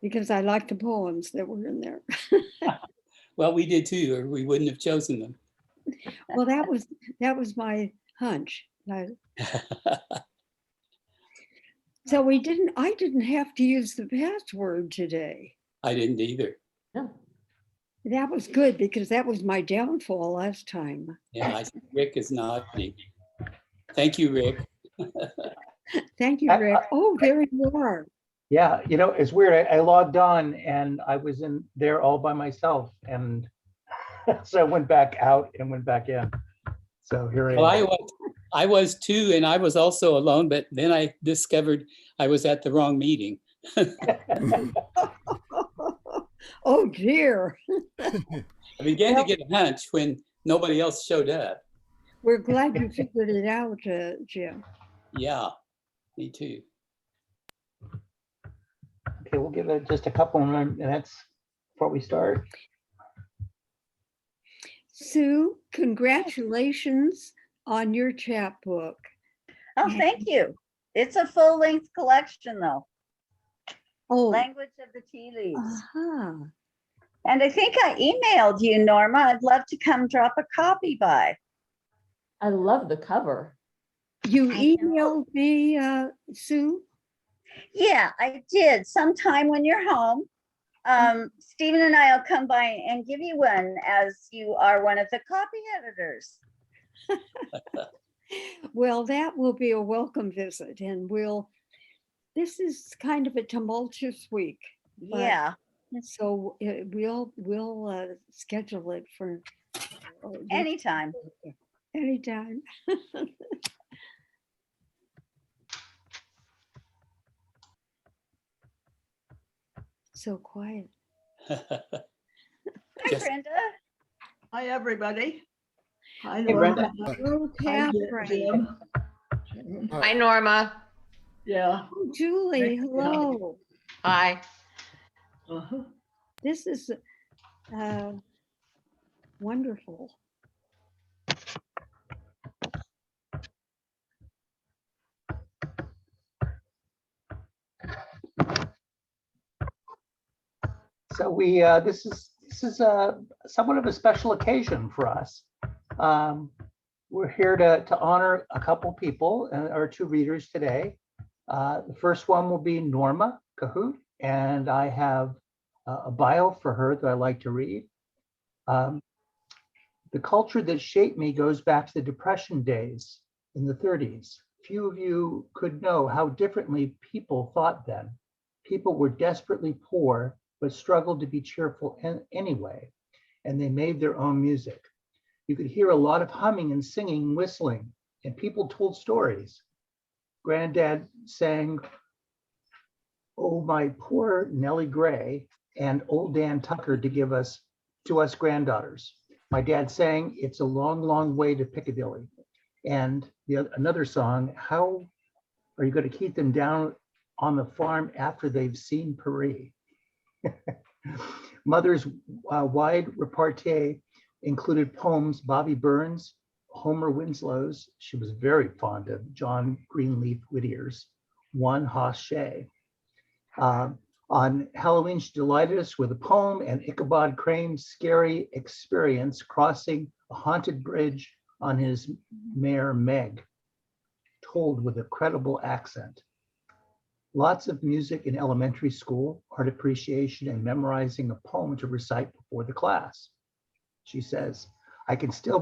because I liked the poems that were in there. Well, we did too, or we wouldn't have chosen them. Well, that was my hunch. So I didn't have to use the password today. I didn't either. No. That was good because that was my downfall last time. Yeah, I see Rick is nodding. Thank you, Rick. Thank you, Rick. Oh, there you are. Yeah, you know, it's weird. I logged on and I was in there all by myself, and so I went back out and went back in. So here I am. Well, I was too, and I was also alone, but then I discovered I was at the wrong meeting. Oh dear. I began to get a hunch when nobody else showed up. We're glad you figured it out, Jim. Yeah, me too. Okay, we'll give it just a couple more minutes before we start. Sue, congratulations on your chapbook. Oh, thank you. It's a full-length collection, though. Oh, Language of the Tea Leaves. uh-huh. And I think I emailed you, Norma. I'd love to come drop a copy by. I love the cover. You I know. emailed me, Sue? Yeah, I did. Sometime when you're home, Stephen and I will come by and give you one, as you are one of the copy editors. Well, that will be a welcome visit, and this is kind of a tumultuous week. But- Yeah, So we'll schedule it for anytime. anytime. So quiet. Hi, Just- Brenda. Hi, everybody. Hi, Hey, Brenda. Norma. Oh, Hi, Catherine. Jim. Hi, Norma. Yeah. Oh, Julie, hello. Hi. Uh-huh. This is wonderful. So this is somewhat of a special occasion for us. We're here to honor a couple people, our two readers today. The first one will be Norma Kahout, and I have a bio for her that I like to read. The culture that shaped me goes back to the Depression days in the 30s. Few of you could know how differently people thought then. People were desperately poor, but struggled to be cheerful anyway, and they made their own music. You could hear a lot of humming and singing, whistling, and people told stories. Granddad sang, "Oh, my poor Nellie Gray," and Old Dan Tucker to us granddaughters. My dad sang, "It's a long, long way to Piccadilly." And another song, "How are you going to keep them down on the farm after they've seen Paris?" Mother's wide repartee included poems, Bobby Burns, Homer Winslow's. She was very fond of John Greenleaf Whittier's, one Hoss Shay. On Halloween, she delighted us with a poem and Ichabod Crane's scary experience crossing a haunted bridge on his mare Meg, told with a credible accent. Lots of music in elementary school, art appreciation, and memorizing a poem to recite before the class. She says, "I can still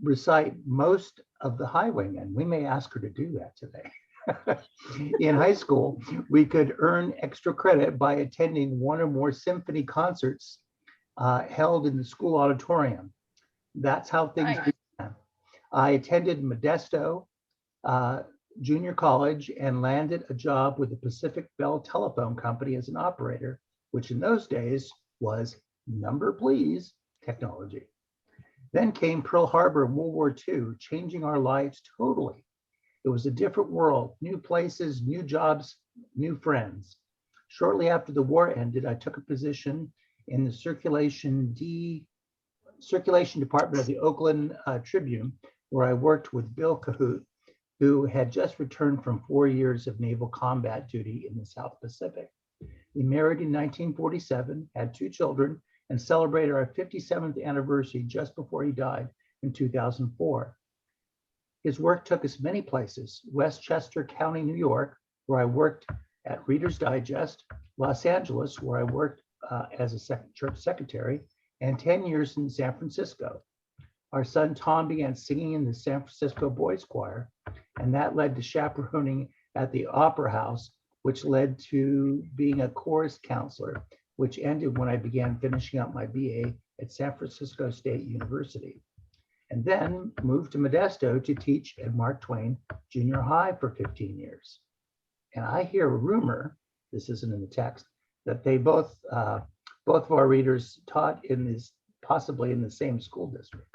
recite most of the Highwaymen." We may ask her to do that today. In high school, we could earn extra credit by attending one or more symphony concerts held in the school auditorium. That's how things began. I attended Modesto Junior College and landed a job with the Pacific Bell Telephone Company as an operator, which in those days was number please technology. Then came Pearl Harbor and World War II, changing our lives totally. It was a different world, new places, new jobs, new friends. Shortly after the war ended, I took a position in the circulation department of the Oakland Tribune, where I worked with Bill Kahout, who had just returned from 4 years of naval combat duty in the South Pacific. We married in 1947, had 2 children, and celebrated our 57th anniversary just before he died in 2004. His work took us many places: Westchester County, New York, where I worked at Reader's Digest, Los Angeles, where I worked as a church secretary, and 10 years in San Francisco. Our son Tom began singing in the San Francisco Boys Choir, and that led to chaperoning at the Opera House, which led to being a chorus counselor, which ended when I began finishing up my BA at San Francisco State University. And then moved to Modesto to teach at Mark Twain Junior High for 15 years. And I hear a rumor, this isn't in the text, that they both of our readers taught in this, possibly in the same school district.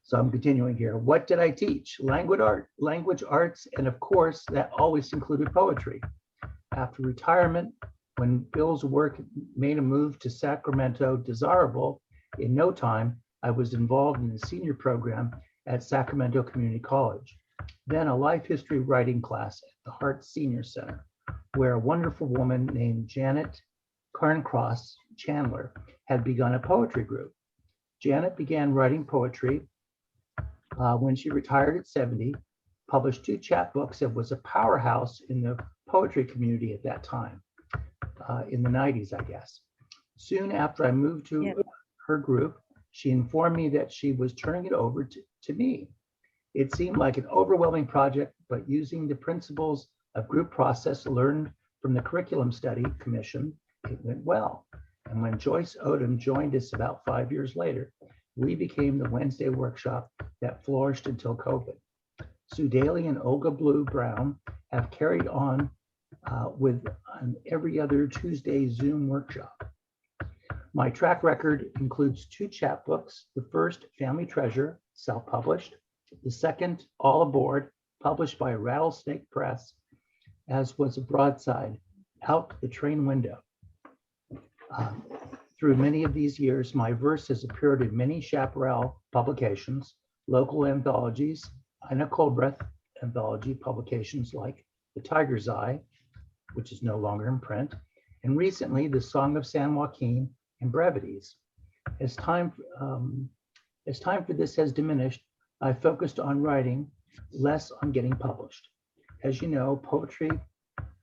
So I'm continuing here. What did I teach? Language arts, and of course, that always included poetry. After retirement, when Bill's work made a move to Sacramento desirable, in no time, I was involved in the senior program at Sacramento Community College. Then a life history writing class at the Hart Senior Center, where a wonderful woman named Janet Carncross Chandler had begun a poetry group. Janet began writing poetry when she retired at 70, published 2 chapbooks, and was a powerhouse in the poetry community at that time, in the 90s, I guess. Soon after I moved to her group, she informed me that she was turning it over to me. It seemed like an overwhelming project, but using the principles of group process learned from the Curriculum Study Commission, it went well. And when Joyce Odom joined us about 5 years later, we became the Wednesday workshop that flourished until COVID. Sue Daly and Olga Blue Brown have carried on with an every other Tuesday Zoom workshop. My track record includes 2 chapbooks. The first, Family Treasure, self-published. The second, All Aboard, published by Rattlesnake Press, as was a broadside, Out the Train Window. Through many of these years, my verse has appeared in many Chaparral publications, local anthologies, Ina Colbreth anthology publications like The Tiger's Eye, which is no longer in print, and recently The Song of San Joaquin and Brevities. As time for this has diminished, I focused on writing, less on getting published. As you know, poetry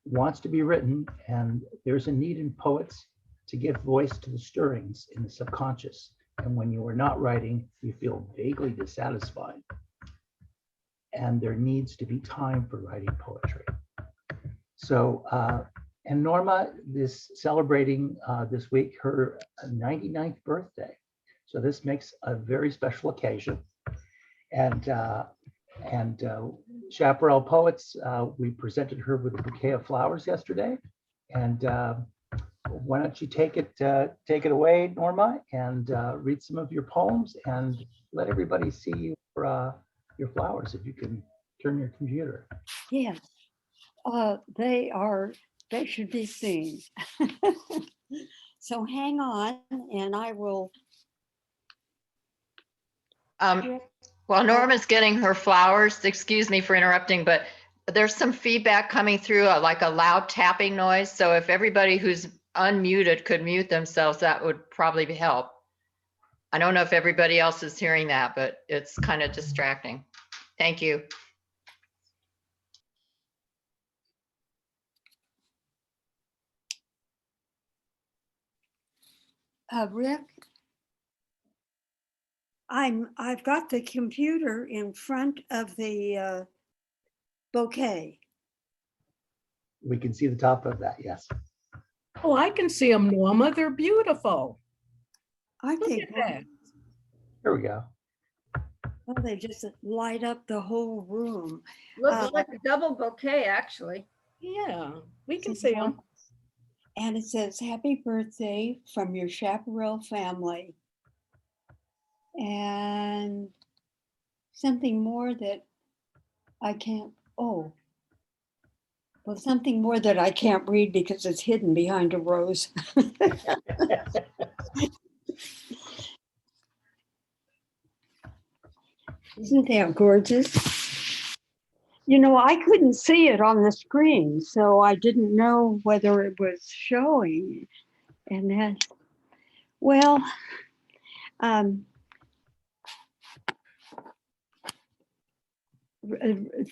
wants to be written, and there's a need in poets to give voice to the stirrings in the subconscious. And when you are not writing, you feel vaguely dissatisfied. And there needs to be time for writing poetry. So, and Norma is celebrating this week her 99th birthday. So this makes a very special occasion. And Chaparral Poets, we presented her with a bouquet of flowers yesterday. And why don't you take it away, Norma, and read some of your poems and let everybody see your flowers, if you can turn your computer. Yes, they should be seen. So hang on, and I will. While Norma's getting her flowers, excuse me for interrupting, but there's some feedback coming through, like a loud tapping noise. So if everybody who's unmuted could mute themselves, that would probably help. I don't know if everybody else is hearing that, but it's kind of distracting. Thank you. Rick, I've got the computer in front of the bouquet. We can see the top of that, yes. Oh, I can see them, Norma. They're beautiful. I Look think at that. Here we go. well, they just light up the whole room. Looks like a double bouquet, actually. Yeah, we can see them. And it says, "Happy birthday from your Chaparral family." And something more that I can't, well, something more that I can't read because it's hidden behind a rose. Isn't that gorgeous? You know, I couldn't see it on the screen, so I didn't know whether it was showing. And then, well, um,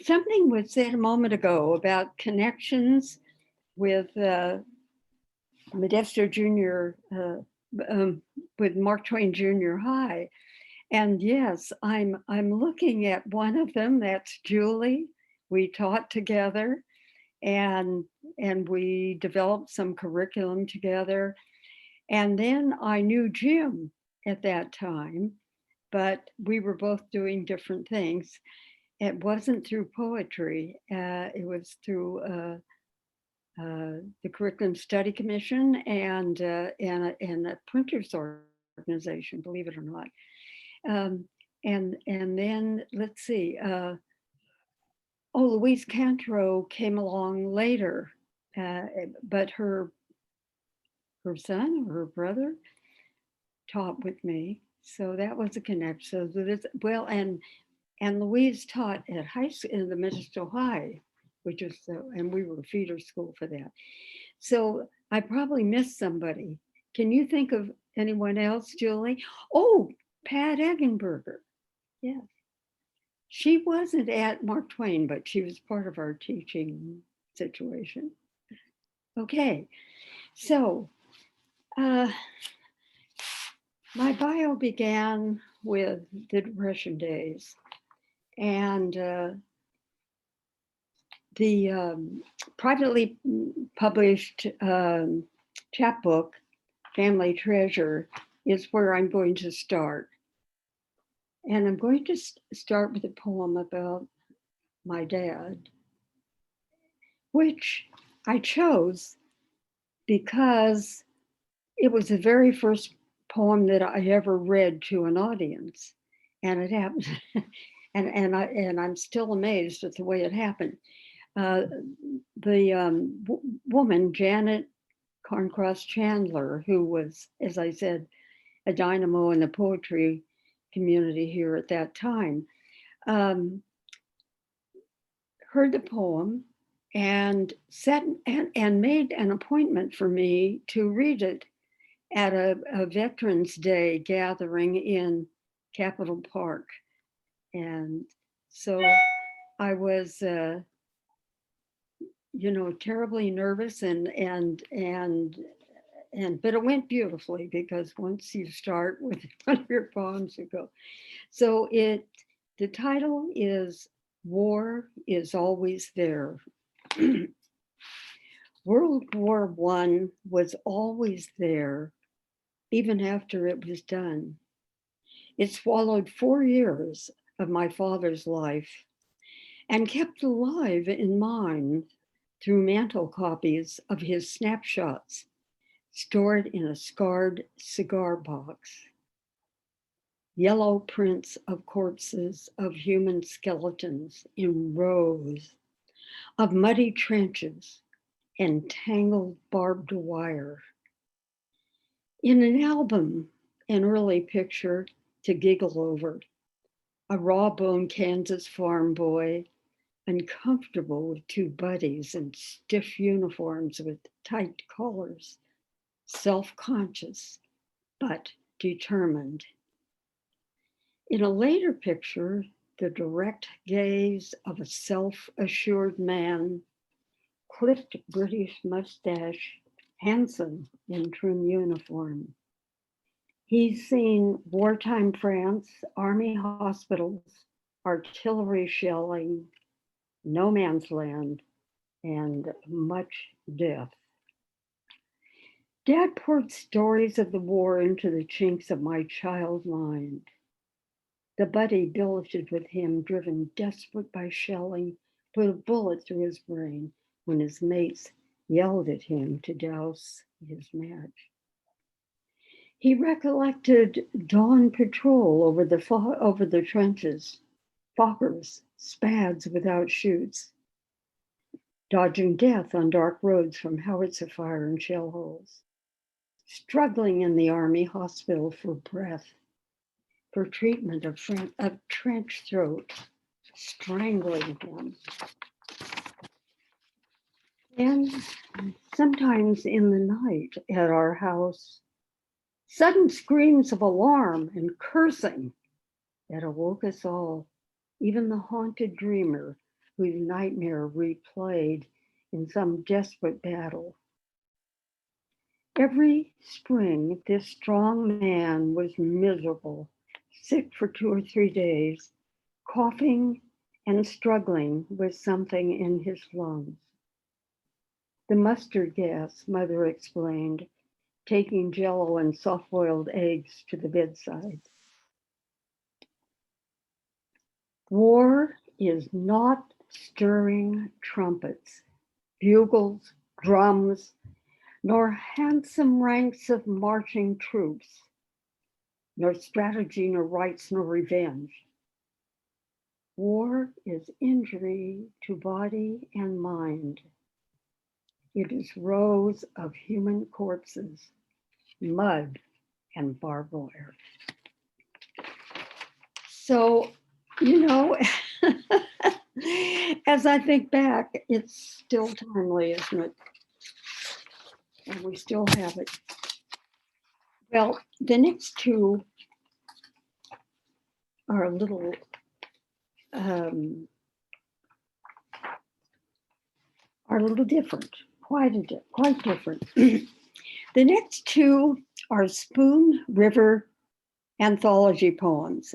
something was said a moment ago about connections with Modesto Junior, with Mark Twain Junior High. And yes, I'm looking at one of them. That's Julie. We taught together, and we developed some curriculum together. And then I knew Jim at that time, but we were both doing different things. It wasn't through poetry. It was through the Curriculum Study Commission and a printers organization, believe it or not. And then let's see. Louise Cantrow came along later, but her son or her brother taught with me, so that was a connection. So this, well, and Louise taught at high school in the Modesto High, which is and we were a feeder school for that. So I probably missed somebody. Can you think of anyone else, Julie? Oh, Pat Eggenberger. Yes. She wasn't at Mark Twain, but she was part of our teaching situation. Okay, so my bio began with the Depression days, and the privately published chapbook, Family Treasure, is where I'm going to start. And I'm going to start with a poem about my dad, which I chose because it was the very first poem that I ever read to an audience. And it happened, and I'm still amazed at the way it happened. The woman, Janet Carncross Chandler, who was, as I said, a dynamo in the poetry community here at that time, heard the poem and sat and made an appointment for me to read it at a Veterans Day gathering in Capitol Park. And so I was, terribly nervous and but it went beautifully, because once you start with one of your poems, you go. So the title is War is Always There. World War I was always there, even after it was done. It swallowed 4 years of my father's life and kept alive in mine through mantle copies of his snapshots stored in a scarred cigar box. Yellow prints of corpses of human skeletons in rows, of muddy trenches and tangled barbed wire. In an album, an early picture to giggle over, a raw-boned Kansas farm boy, uncomfortable with 2 buddies in stiff uniforms with tight collars, self-conscious, but determined. In a later picture, the direct gaze of a self-assured man, clipped British mustache, handsome in trim uniform. He's seen wartime France, army hospitals, artillery shelling, no man's land, and much death. Dad poured stories of the war into the chinks of my child mind. The buddy billeted with him, driven desperate by shelling, put a bullet through his brain when his mates yelled at him to douse his match. He recollected dawn patrol over the trenches, Fokkers, Spads without chutes, dodging death on dark roads from howitzer fire and shell holes, struggling in the army hospital for breath, for treatment of trench throat, strangling him. And sometimes in the night at our house, sudden screams of alarm and cursing that awoke us all, even the haunted dreamer whose nightmare replayed in some desperate battle. Every spring, this strong man was miserable, sick for 2 or 3 days, coughing and struggling with something in his lungs. The mustard gas, Mother explained, taking Jello and soft-boiled eggs to the bedside. War is not stirring trumpets, bugles, drums, nor handsome ranks of marching troops, nor strategy, nor rights, nor revenge. War is injury to body and mind. It is rows of human corpses, mud, and barbed wire. So, you know, as I think back, it's still timely, isn't it? And we still have it. Well, the next two are a little different, quite different. The next two are Spoon River Anthology poems,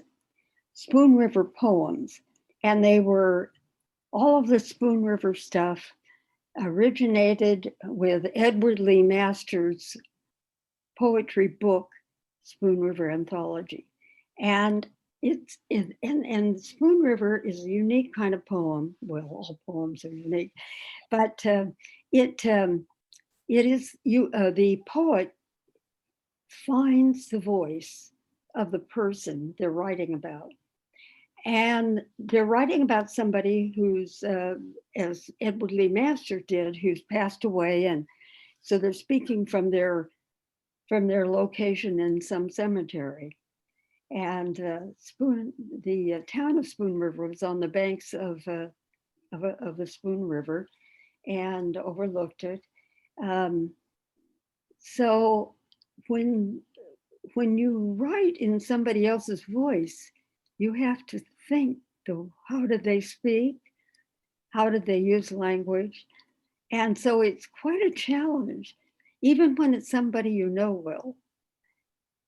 Spoon River poems, and they were all of the Spoon River stuff originated with Edward Lee Masters' poetry book, Spoon River Anthology. And and Spoon River is a unique kind of poem. Well, all poems are unique, but it is the poet finds the voice of the person they're writing about. And they're writing about somebody who's, as Edward Lee Masters did, who's passed away. And so they're speaking from their location in some cemetery. And the town of Spoon River was on the banks of the Spoon River and overlooked it. So when you write in somebody else's voice, you have to think, how did they speak? How did they use language? And so it's quite a challenge, even when it's somebody you know well.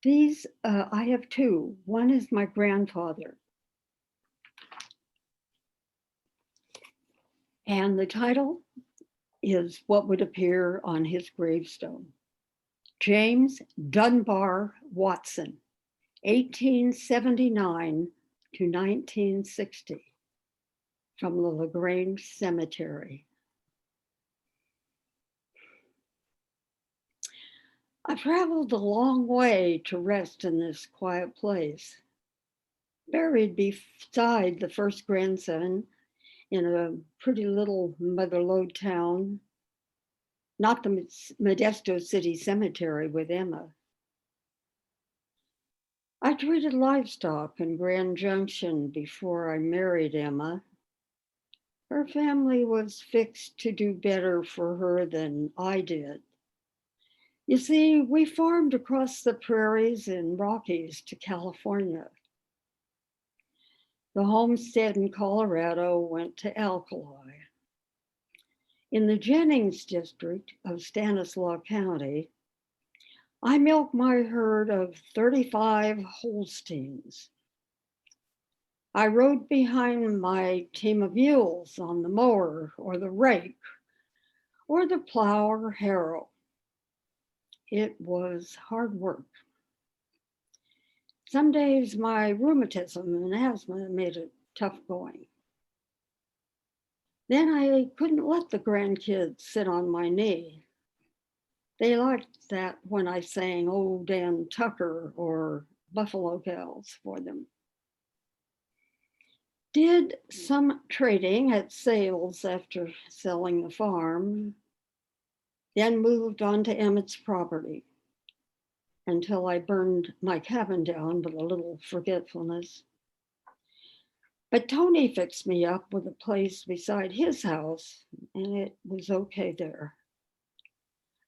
These, I have two. One is my grandfather. And the title is what would appear on his gravestone. James Dunbar Watson, 1879 to 1960, from the LaGrange Cemetery. I traveled a long way to rest in this quiet place, buried beside the first grandson in a pretty little mother lode town, not the Modesto City Cemetery with Emma. I treated livestock in Grand Junction before I married Emma. Her family was fixed to do better for her than I did. You see, we farmed across the prairies and Rockies to California. The homestead in Colorado went to Alkali. In the Jennings district of Stanislaus County, I milked my herd of 35 Holsteins. I rode behind my team of mules on the mower or the rake or the plow or harrow. It was hard work. Some days my rheumatism and asthma made it tough going. Then I couldn't let the grandkids sit on my knee. They liked that when I sang Old Dan Tucker or Buffalo Gals for them. Did some trading at sales after selling the farm, then moved on to Emmett's property until I burned my cabin down with a little forgetfulness. But Tony fixed me up with a place beside his house, and it was okay there.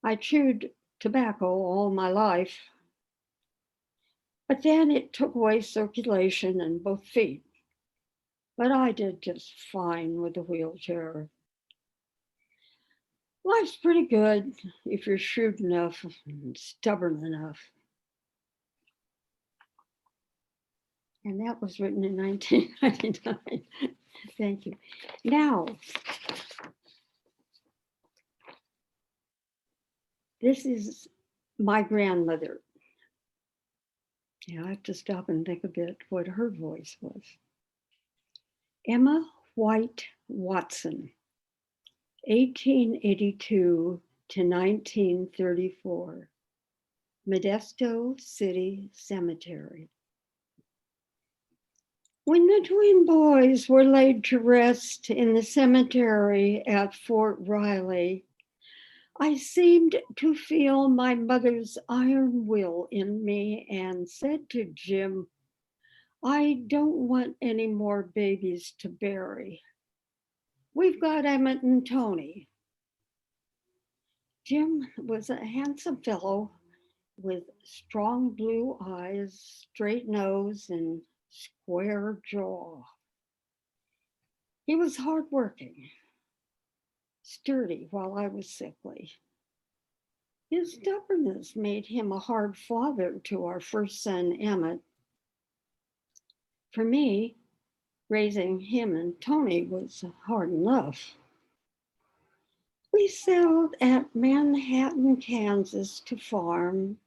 I chewed tobacco all my life, but then it took away circulation in both feet. But I did just fine with the wheelchair. Life's pretty good if you're shrewd enough and stubborn enough. And that was written in 1999. Thank you. Now, this is my grandmother. Yeah, I have to stop and think a bit what her voice was. Emma White Watson, 1882 to 1934, Modesto City Cemetery. When the twin boys were laid to rest in the cemetery at Fort Riley, I seemed to feel my mother's iron will in me and said to Jim, I don't want any more babies to bury. We've got Emmett and Tony. Jim was a handsome fellow with strong blue eyes, straight nose, and square jaw. He was hardworking, sturdy while I was sickly. His stubbornness made him a hard father to our first son, Emmett. For me, raising him and Tony was hard enough. We settled at Manhattan, Kansas to farm,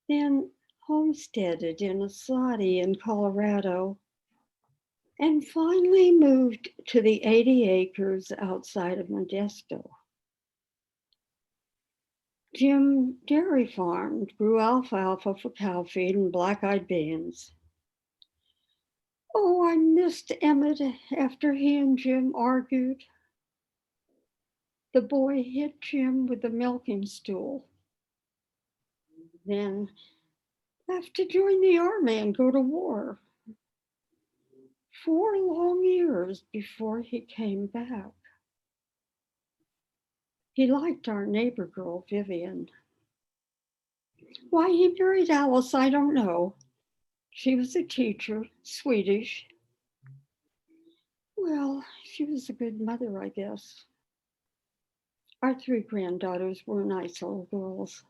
then homesteaded in Asadi in Colorado, and finally moved to the 80 acres outside of Modesto. Jim dairy farmed, grew alfalfa for cow feed and black-eyed beans. Oh, I missed Emmett after he and Jim argued. The boy hit Jim with the milking stool, then left to join the army and go to war. 4 long years before he came back. He liked our neighbor girl, Vivian. Why he married Alice, I don't know. She was a teacher, Swedish. Well, she was a good mother, I guess. Our 3 granddaughters were nice little girls.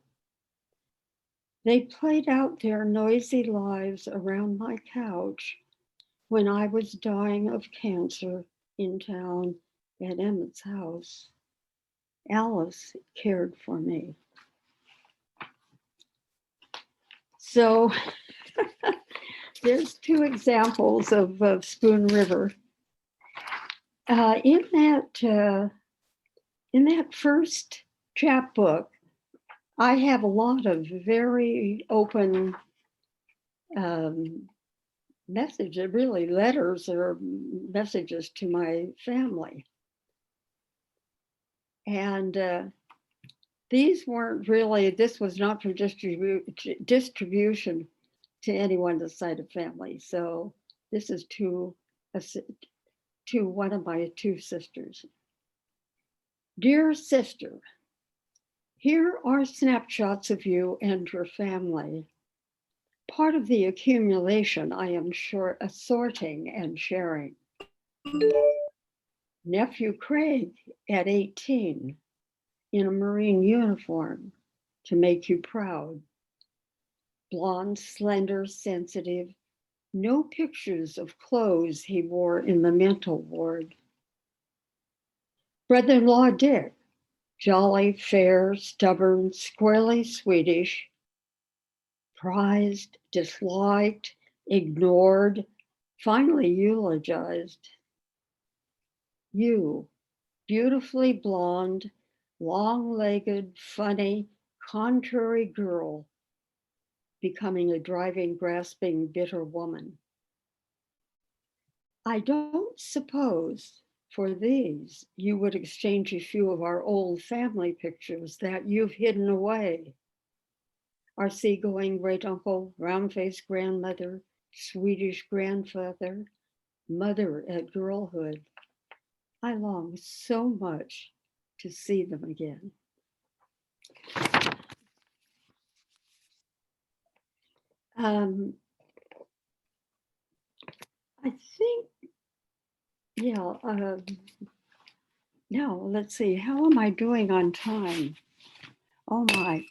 They played out their noisy lives around my couch when I was dying of cancer in town at Emmett's house. Alice cared for me. So there's 2 examples of Spoon River. In that first chapbook, I have a lot of very open messages, really letters or messages to my family. And these weren't really, this was not for distribution to anyone outside of family. So this is to one of my 2 sisters. Dear sister, here are snapshots of you and your family. Part of the accumulation I am sure assorting and sharing. Nephew Craig at 18 in a Marine uniform to make you proud. Blonde, slender, sensitive, no pictures of clothes he wore in the mental ward. Brother-in-law Dick, jolly, fair, stubborn, squarely Swedish, prized, disliked, ignored, finally eulogized. You, beautifully blonde, long-legged, funny, contrary girl, becoming a driving, grasping, bitter woman. I don't suppose for these you would exchange a few of our old family pictures that you've hidden away. Our seagoing great uncle, round-faced grandmother, Swedish grandfather, mother at girlhood. I long so much to see them again. I think, yeah, now let's see, how am I doing on time? Oh my.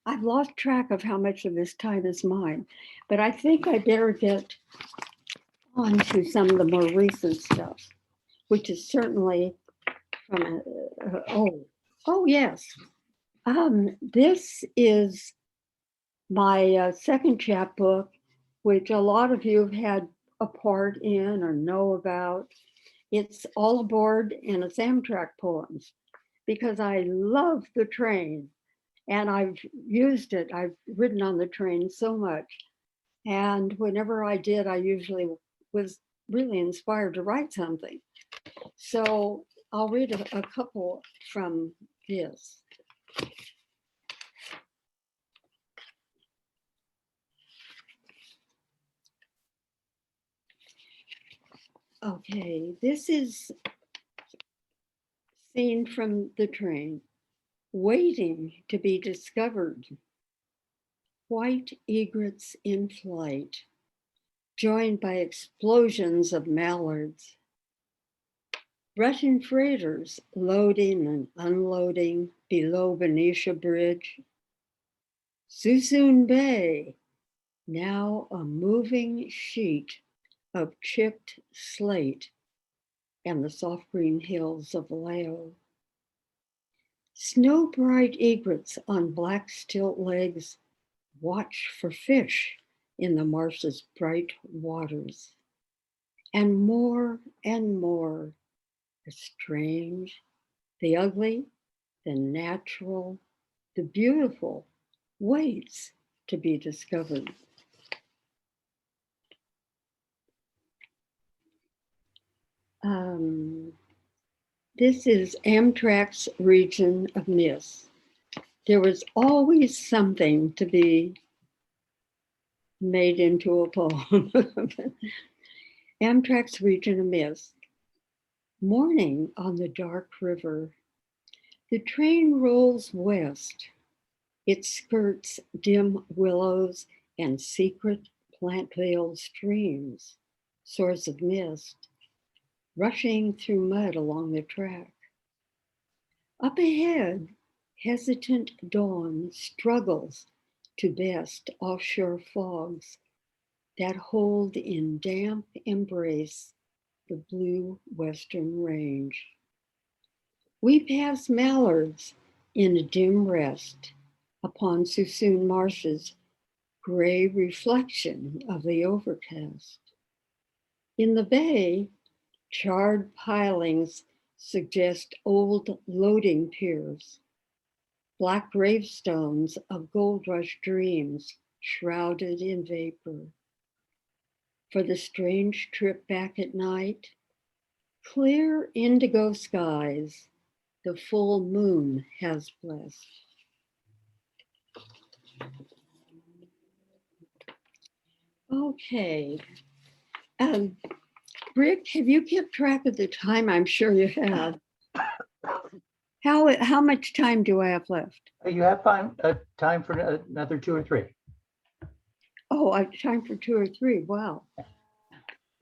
I've lost track of how much of this time is mine, but I think I better get on to some of the more recent stuff, which is certainly from, oh yes. This is my second chapbook, which a lot of you have had a part in or know about. It's all aboard and it's Amtrak Poems because I love the train and I've used it. I've ridden on the train so much. And whenever I did, I usually was really inspired to write something. So I'll read a couple from this. Okay, this is seen from the train, waiting to be discovered. White egrets in flight, joined by explosions of mallards. Russian freighters loading and unloading below Benicia Bridge. Suisun Bay, now a moving sheet of chipped slate and the soft green hills of Lao. Snow bright egrets on black stilt legs watch for fish in the marsh's bright waters. And more, the strange, the ugly, the natural, the beautiful waits to be discovered. This is Amtrak's Region of Mist. There was always something to be made into a poem. Amtrak's Region of Mist. Morning on the dark river. The train rolls west. It skirts dim willows and secret plant-veiled streams, source of mist, rushing through mud along the track. Up ahead, hesitant dawn struggles to best offshore fogs that hold in damp embrace the blue western range. We pass mallards in a dim rest upon Suisun Marsh's gray reflection of the overcast. In the bay, charred pilings suggest old loading piers, black gravestones of gold rush dreams shrouded in vapor. For the strange trip back at night, clear indigo skies, the full moon has blessed. Okay. Rick, have you kept track of the time? I'm sure you have. How much time do I have left? You have time for another 2 or 3. Oh, I have time for 2 or 3. Wow.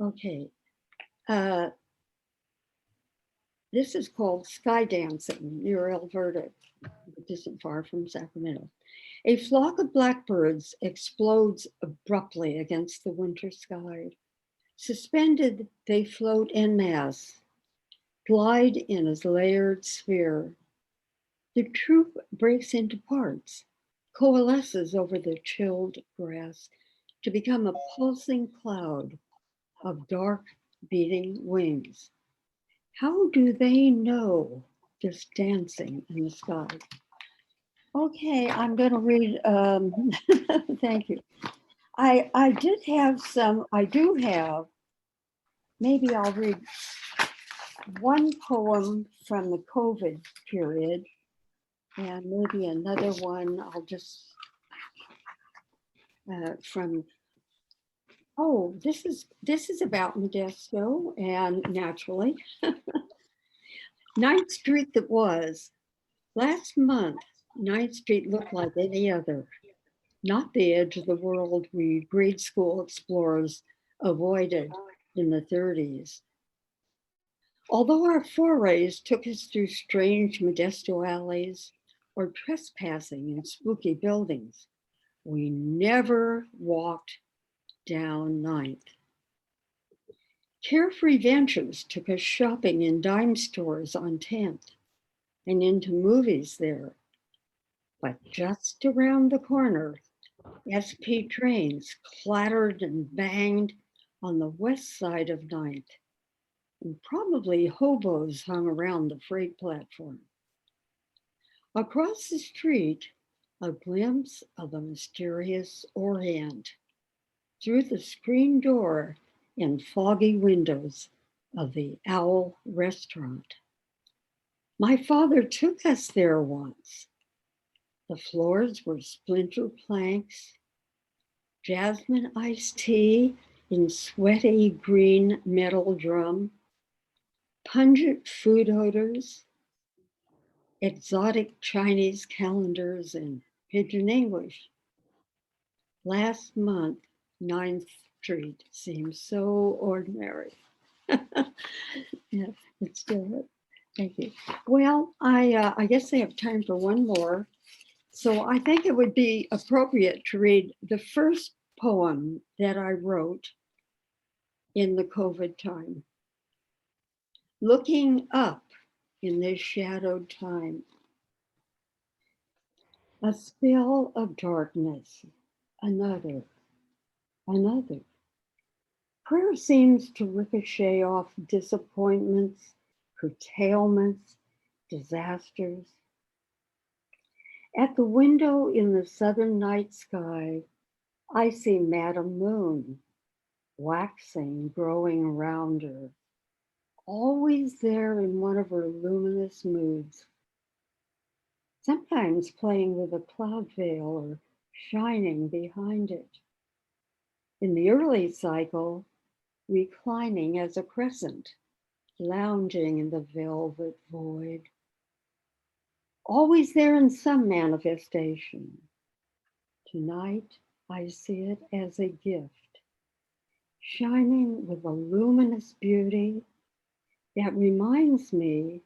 Okay. This is called Sky Dancing near El Verde, which isn't far from Sacramento. A flock of blackbirds explodes abruptly against the winter sky. Suspended, they float en masse, glide in a layered sphere. The troop breaks into parts, coalesces over the chilled grass to become a pulsing cloud of dark beating wings. How do they know this dancing in the sky? Okay, I'm going to read, thank you. I do have, maybe I'll read one poem from the COVID period and maybe another one I'll just, from Oh, this is about Modesto and naturally. 9th Street that was. Last month, 9th Street looked like any other, not the edge of the world we grade school explorers avoided in the 30s. Although our forays took us through strange Modesto alleys or trespassing in spooky buildings, we never walked down 9th. Carefree Ventures took us shopping in dime stores on 10th and into movies there. But just around the corner, SP trains clattered and banged on the west side of 9th, and probably hobos hung around the freight platform. Across the street, a glimpse of the mysterious Orient through the screen door and foggy windows of the Owl restaurant. My father took us there once. The floors were splinter planks, jasmine iced tea in sweaty green metal drum, pungent food odors, exotic Chinese calendars and pidgin English. Last month, 9th Street seemed so ordinary. Yeah, let's do it. Thank you. Well, I guess I have time for one more. So I think it would be appropriate to read the first poem that I wrote in the COVID time. Looking up in this shadowed time. A spell of darkness, another. Prayer seems to ricochet off disappointments, curtailments, disasters. At the window in the southern night sky, I see Madam Moon, waxing, growing around her, always there in one of her luminous moods, sometimes playing with a cloud veil or shining behind it. In the early cycle, reclining as a crescent, lounging in the velvet void, always there in some manifestation. Tonight, I see it as a gift, shining with a luminous beauty that reminds me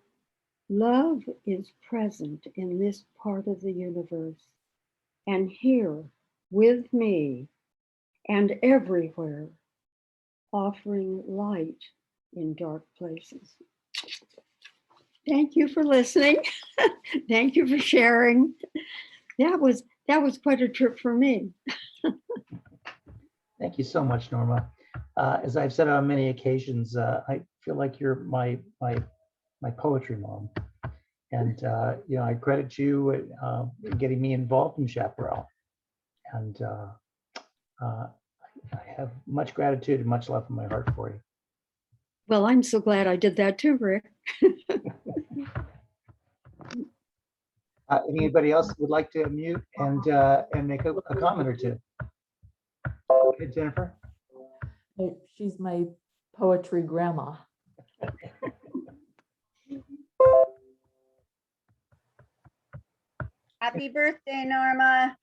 love is present in this part of the universe and here with me and everywhere, offering light in dark places. Thank you for listening. Thank you for sharing. That was quite a trip for me. Thank you so much, Norma. As I've said on many occasions, I feel like you're my poetry mom. And I credit you in getting me involved in Chaparral. And I have much gratitude and much love in my heart for you. Well, I'm so glad I did that too, Rick. Anybody else would like to unmute and make a comment or two? Okay, Jennifer. She's my poetry grandma. Happy birthday, Norma.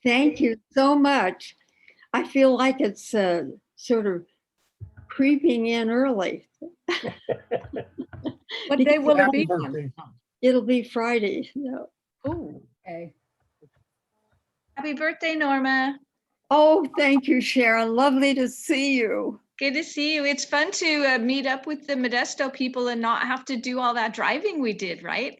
Thank you so much. I feel like it's sort of creeping in early. What day will it Happy be? birthday. It'll be Friday. No. Oh, okay. Happy birthday, Norma. Oh, thank you, Sharon. Lovely to see you. Good to see you. It's fun to meet up with the Modesto people and not have to do all that driving we did, right?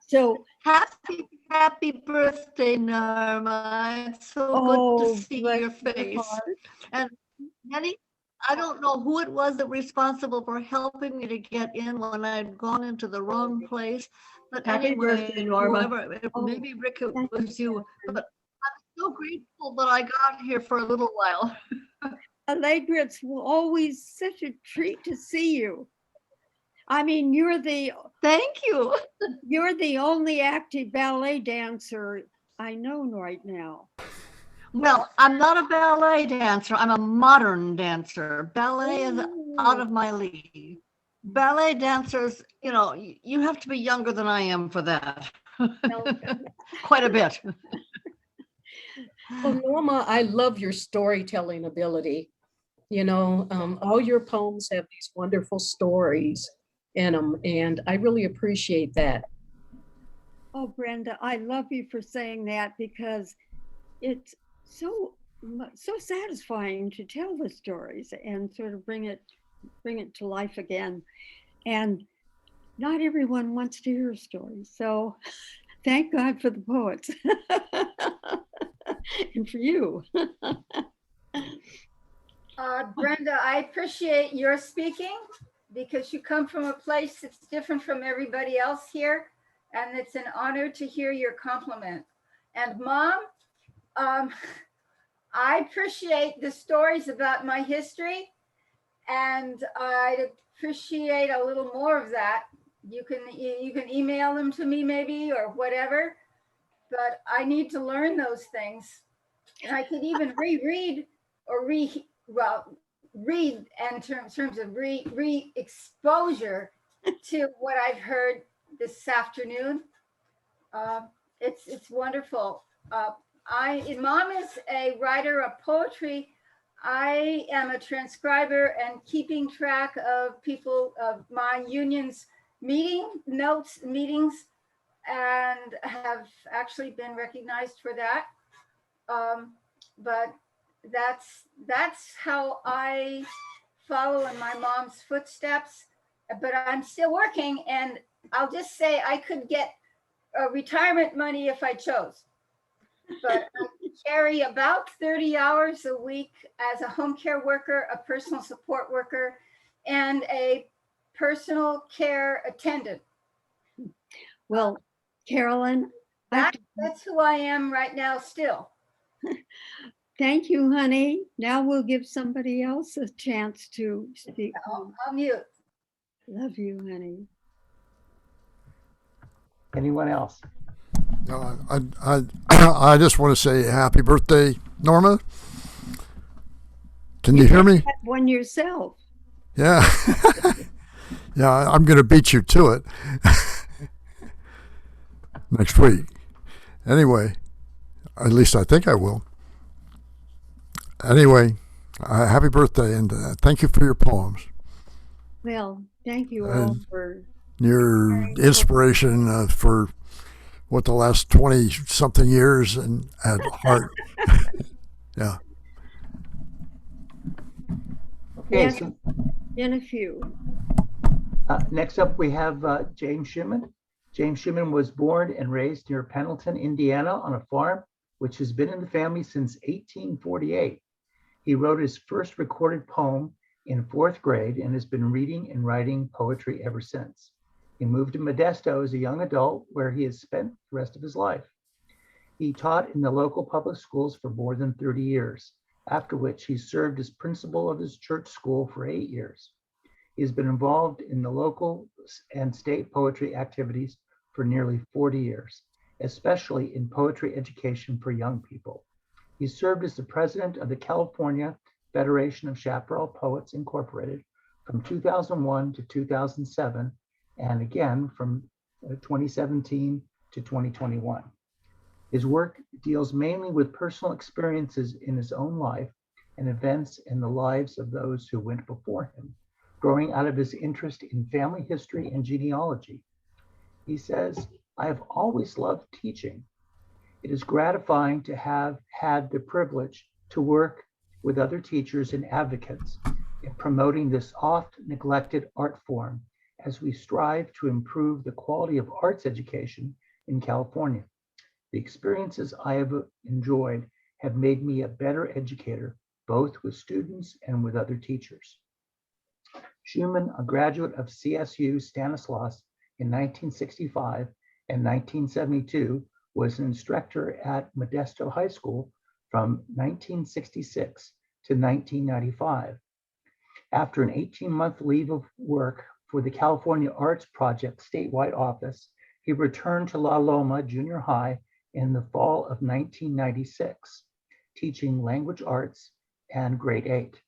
So happy birthday, Norma. It's so good to see your face. And Nettie, I don't know who it was that was responsible for helping me to get in when I'd gone into the wrong place. But Happy anyway, birthday, Norma. whoever, maybe Rick, it was you. But I'm so grateful that I got here for a little while. Allegra, it's always such a treat to see you. I mean, Thank you. You're the only active ballet dancer I know right now. Well, I'm not a ballet dancer. I'm a modern dancer. Ballet is out of my league. Ballet dancers, you have to be younger than I am for that. Quite a bit. Well, Norma, I love your storytelling ability. All your poems have these wonderful stories in them, and I really appreciate that. Oh, Brenda, I love you for saying that because it's so satisfying to tell the stories and sort of bring it to life again. And not everyone wants to hear stories, so thank God for the poets and for you. Brenda, I appreciate your speaking because you come from a place that's different from everybody else here. And it's an honor to hear your compliment. And Mom, I appreciate the stories about my history, and I'd appreciate a little more of that. You can email them to me maybe or whatever, but I need to learn those things. And I could even reread or read in terms of re-exposure to what I've heard this afternoon. It's wonderful. Mom is a writer of poetry. I am a transcriber and keeping track of people of my union's meetings, and have actually been recognized for that. But that's how I follow in my mom's footsteps. But I'm still working, and I'll just say I could get retirement money if I chose. But I carry about 30 hours a week as a home care worker, a personal support worker, and a personal care attendant. Well, Carolyn, that's who I am right now still. Thank you, honey. Now we'll give somebody else a chance to speak. I'll mute. Love you, honey. Anyone else? No, I just want to say happy birthday, Norma. Can you hear me? One yourself. Yeah. Yeah, I'm going to beat you to it next week. Anyway, at least I think I will. Anyway, happy birthday, and thank you for your poems. Well, thank you all for your inspiration for what the last 20 something years and at heart. Yeah. Okay. Yes, So, in a few. next up, we have James Shuman. James Shuman was born and raised near Pendleton, Indiana, on a farm which has been in the family since 1848. He wrote his first recorded poem in 4th grade and has been reading and writing poetry ever since. He moved to Modesto as a young adult, where he has spent the rest of his life. He taught in the local public schools for more than 30 years, after which he served as principal of his church school for 8 years. He has been involved in the local and state poetry activities for nearly 40 years, especially in poetry education for young people. He served as the president of the California Federation of Chaparral Poets Incorporated from 2001 to 2007, and again from 2017 to 2021. His work deals mainly with personal experiences in his own life and events in the lives of those who went before him, growing out of his interest in family history and genealogy. He says, "I have always loved teaching. It is gratifying to have had the privilege to work with other teachers and advocates in promoting this oft neglected art form as we strive to improve the quality of arts education in California. The experiences I have enjoyed have made me a better educator, both with students and with other teachers." Shuman, a graduate of CSU Stanislaus in 1965 and 1972, was an instructor at Modesto High School from 1966 to 1995. After an 18-month leave of work for the California Arts Project statewide office, he returned to La Loma Junior High in the fall of 1996. teaching language arts and grade 8.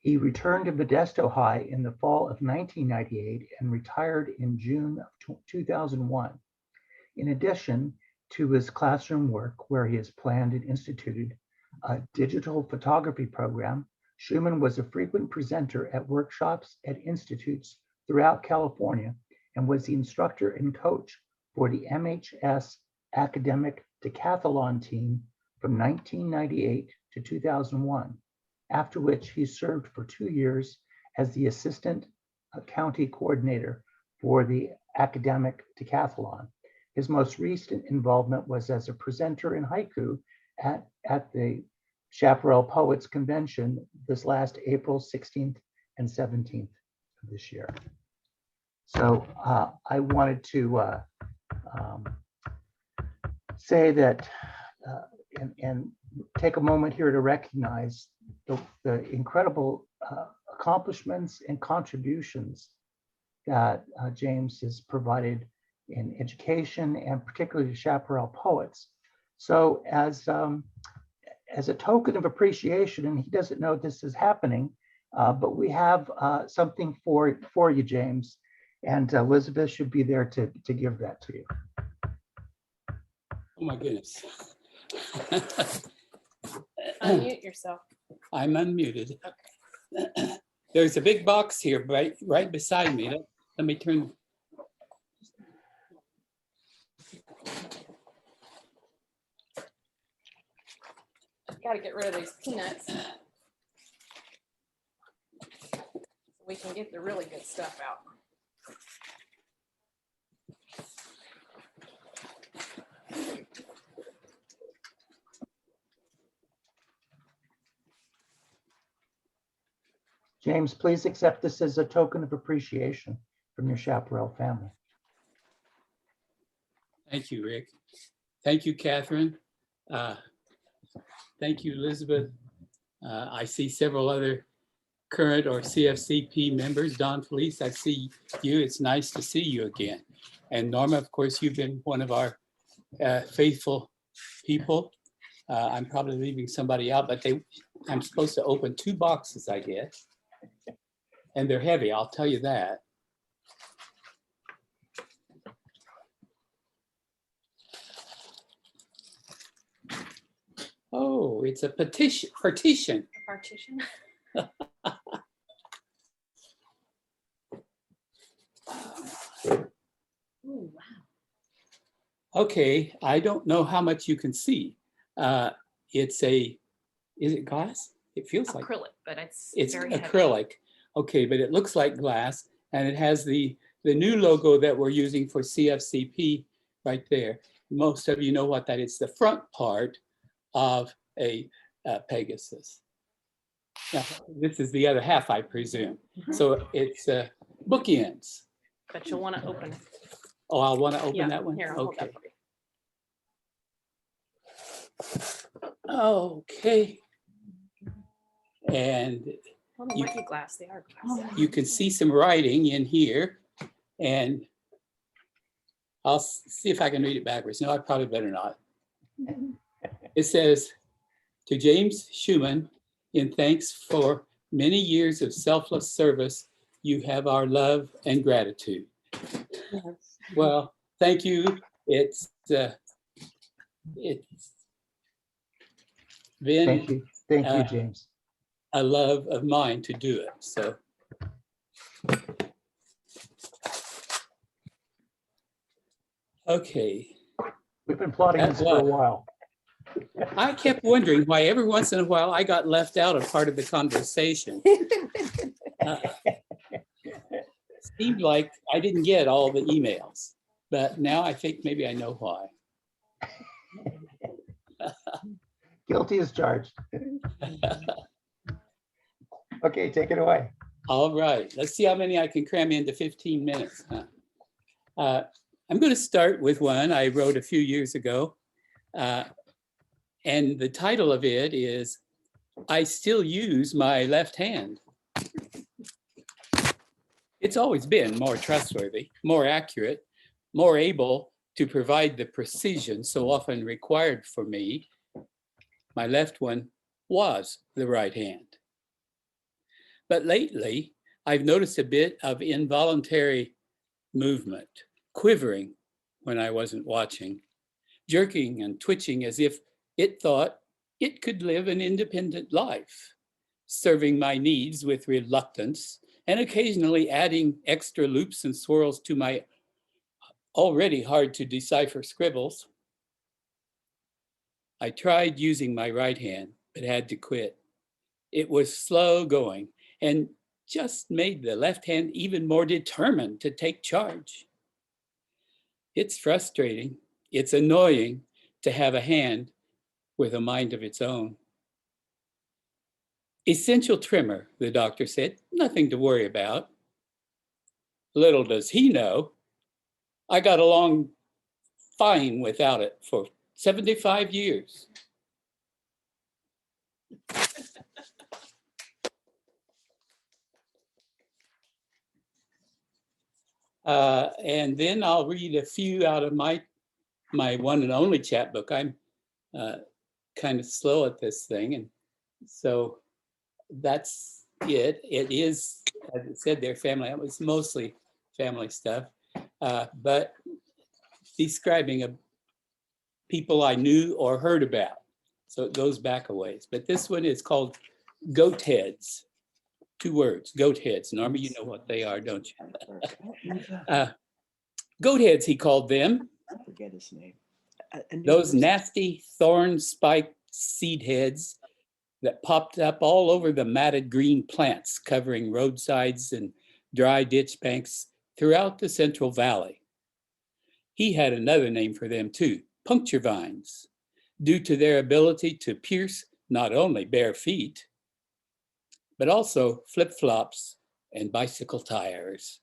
He returned to Modesto High in the fall of 1998 and retired in June of 2001. In addition to his classroom work, where he has planned and instituted a digital photography program, Shuman was a frequent presenter at workshops at institutes throughout California and was the instructor and coach for the MHS academic decathlon team from 1998 to 2001, after which he served for 2 years as the assistant county coordinator for the academic decathlon. His most recent involvement was as a presenter in haiku at the Chaparral Poets Convention this last April 16th and 17th of this year. So I wanted to say that and take a moment here to recognize the incredible accomplishments and contributions that James has provided in education and particularly to Chaparral Poets. So as a token of appreciation, and he doesn't know this is happening, but we have something for you, James, and Elizabeth should be there to give that to you. Oh my goodness. Unmute yourself. I'm unmuted. Okay. There's a big box here right beside me. Let me turn. Got to get rid of these peanuts so we can get the really good stuff out. James, please accept this as a token of appreciation from your Chaparral family. Thank you, Rick. Thank you, Catherine. Thank you, Elizabeth. I see several other current or CFCP members. Don Felice, I see you. It's nice to see you again. And Norma, of course, you've been one of our faithful people. I'm probably leaving somebody out, but I'm supposed to open 2 boxes, I guess. And they're heavy, I'll tell you that. Oh, it's a partition. A partition. Ooh, wow. Okay, I don't know how much you can see. Is it glass? It feels like acrylic, but it's very acrylic. heavy. Okay, but it looks like glass, and it has the new logo that we're using for CFCP right there. Most of you know what that is. The front part of a Pegasus. Now, this is the other half, I presume. So it's bookends. But you'll want to open it. Oh, I'll want to open that one? Here, I'll hold Okay. that for you. Okay. And Well, they might be glass. They are glass. you can see some writing in here, and I'll see if I can read it backwards. No, I probably better not. It says, to James Shuman, in thanks for many years of selfless service, you have our love and gratitude. Yes. Well, thank you. It's been Thank you, James. A love of mine to do it. So okay. We've been plotting this for a while. I kept wondering why every once in a while I got left out of part of the conversation. Seemed like I didn't get all the emails, but now I think maybe I know why. Guilty as charged. Okay, take it away. All right, let's see how many I can cram into 15 minutes. I'm going to start with one I wrote a few years ago. And the title of it is, I Still Use My Left Hand. It's always been more trustworthy, more accurate, more able to provide the precision so often required for me. My left one was the right hand. But lately, I've noticed a bit of involuntary movement, quivering when I wasn't watching, jerking and twitching as if it thought it could live an independent life, serving my needs with reluctance and occasionally adding extra loops and swirls to my already hard to decipher scribbles. I tried using my right hand, but had to quit. It was slow going and just made the left hand even more determined to take charge. It's frustrating, it's annoying to have a hand with a mind of its own. Essential trimmer, the doctor said, nothing to worry about. Little does he know, I got along fine without it for 75 years. And then I'll read a few out of my one and only chapbook. I'm kind of slow at this thing, and so that's it. It is, as it said, their family. It was mostly family stuff, but describing people I knew or heard about. So it goes back a ways. But this one is called Goat Heads. 2 words, goat heads. Norma, you know what they are, don't you? Goat heads, he called them. I forget his name. Those nasty thorn-spiked seed heads that popped up all over the matted green plants covering roadsides and dry ditch banks throughout the Central Valley. He had another name for them too, puncture vines, due to their ability to pierce not only bare feet, but also flip-flops and bicycle tires.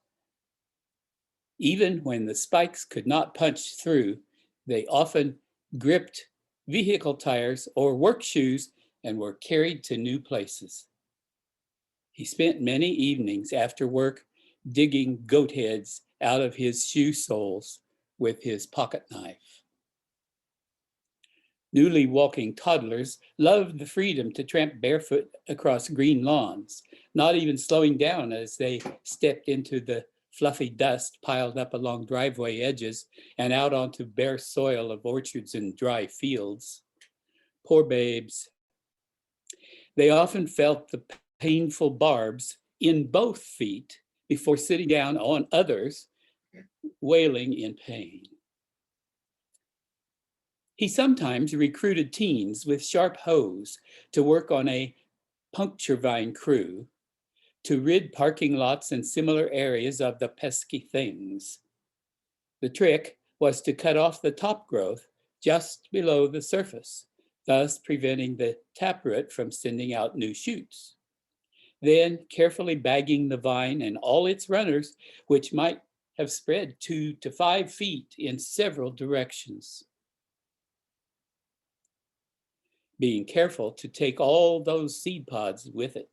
Even when the spikes could not punch through, they often gripped vehicle tires or work shoes and were carried to new places. He spent many evenings after work digging goat heads out of his shoe soles with his pocket knife. Newly walking toddlers loved the freedom to tramp barefoot across green lawns, not even slowing down as they stepped into the fluffy dust piled up along driveway edges and out onto bare soil of orchards and dry fields. Poor babes. They often felt the painful barbs in both feet before sitting down on others, wailing in pain. He sometimes recruited teens with sharp hoes to work on a puncture vine crew to rid parking lots and similar areas of the pesky things. The trick was to cut off the top growth just below the surface, thus preventing the taproot from sending out new shoots. Then carefully bagging the vine and all its runners, which might have spread 2 to 5 feet in several directions. Being careful to take all those seed pods with it.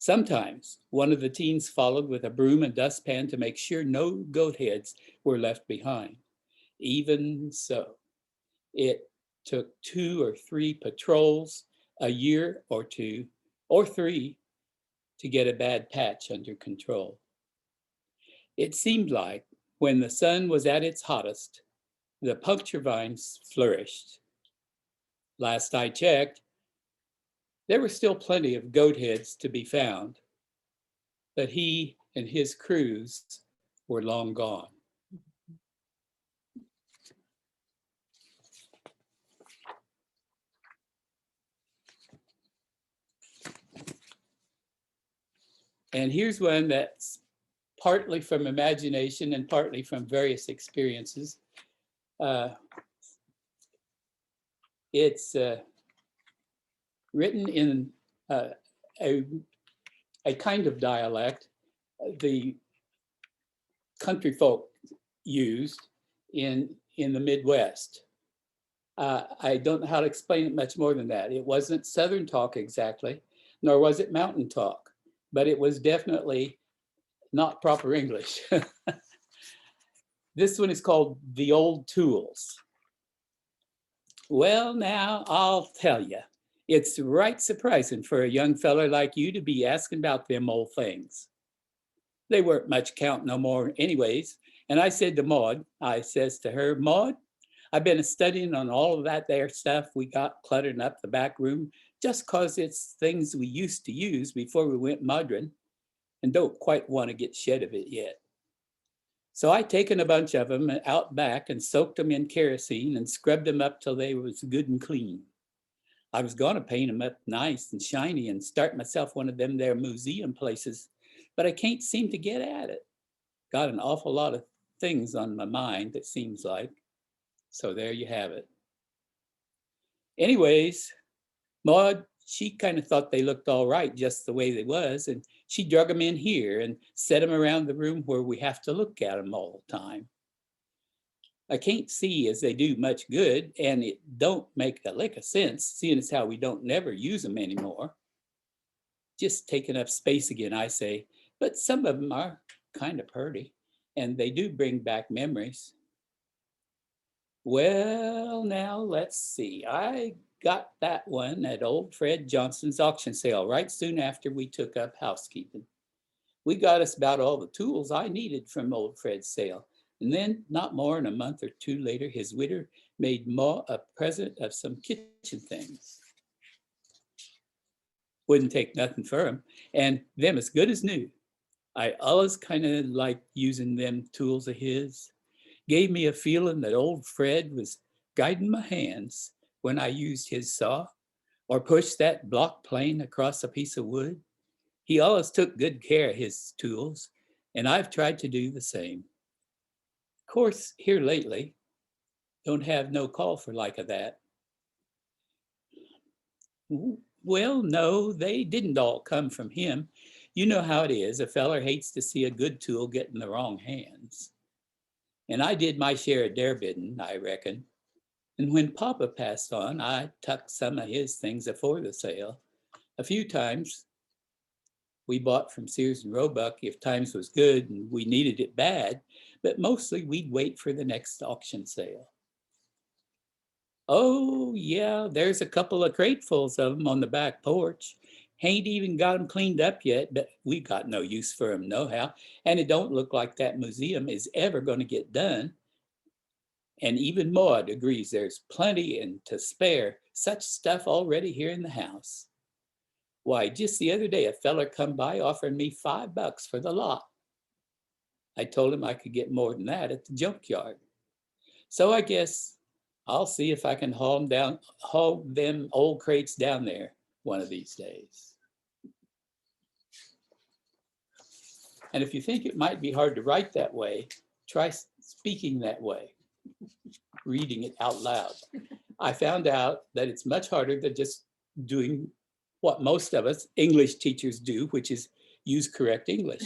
Sometimes one of the teens followed with a broom and dustpan to make sure no goat heads were left behind. Even so, it took 2 or 3 patrols, a year or 2 or 3 to get a bad patch under control. It seemed like when the sun was at its hottest, the puncture vines flourished. Last I checked, there were still plenty of goat heads to be found, but he and his crews were long gone. And here's one that's partly from imagination and partly from various experiences. It's written in a kind of dialect the country folk used in the Midwest. I don't know how to explain it much more than that. It wasn't Southern talk exactly, nor was it mountain talk, but it was definitely not proper English. This one is called The Old Tools. Well, now I'll tell you, it's right surprising for a young feller like you to be asking about them old things. They weren't much count no more anyways. And I said to Maud, I says to her, Maud, I've been studying on all of that there stuff we got cluttering up the back room just cause it's things we used to use before we went modern and don't quite want to get shed of it yet. So I taken a bunch of them out back and soaked them in kerosene and scrubbed them up till they was good and clean. I was going to paint them up nice and shiny and start myself one of them there museum places, but I can't seem to get at it. Got an awful lot of things on my mind, it seems like. So there you have it. Anyways, Maud, she kind of thought they looked all right just the way they was, and she drug them in here and set them around the room where we have to look at them all the time. I can't see as they do much good, and it don't make a lick of sense, seeing as how we don't never use them anymore. Just taking up space again, I say, but some of them are kind of pretty, and they do bring back memories. Well, now let's see. I got that one at old Fred Johnson's auction sale right soon after we took up housekeeping. We got us about all the tools I needed from old Fred's sale. And then not more than a month or two later, his widow made Ma a present of some kitchen things. Wouldn't take nothing for him, and them as good as new. I always kind of liked using them tools of his. Gave me a feeling that old Fred was guiding my hands when I used his saw or pushed that block plane across a piece of wood. He always took good care of his tools, and I've tried to do the same. Of course, here lately, don't have no call for like of that. Well, no, they didn't all come from him. You know how it is. A feller hates to see a good tool get in the wrong hands. And I did my share of their bidding, I reckon. And when Papa passed on, I tucked some of his things afore the sale. A few times we bought from Sears and Roebuck if times was good and we needed it bad, but mostly we'd wait for the next auction sale. Oh yeah, there's a couple of cratefuls of them on the back porch. Ain't even got them cleaned up yet, but we got no use for them nohow. And it don't look like that museum is ever going to get done. And even Maud agrees there's plenty and to spare such stuff already here in the house. Why, just the other day, a fella come by offering me $5 for the lot. I told him I could get more than that at the junkyard. So I guess I'll see if I can haul them old crates down there one of these days. And if you think it might be hard to write that way, try speaking that way, reading it out loud. I found out that it's much harder than just doing what most of us English teachers do, which is use correct English.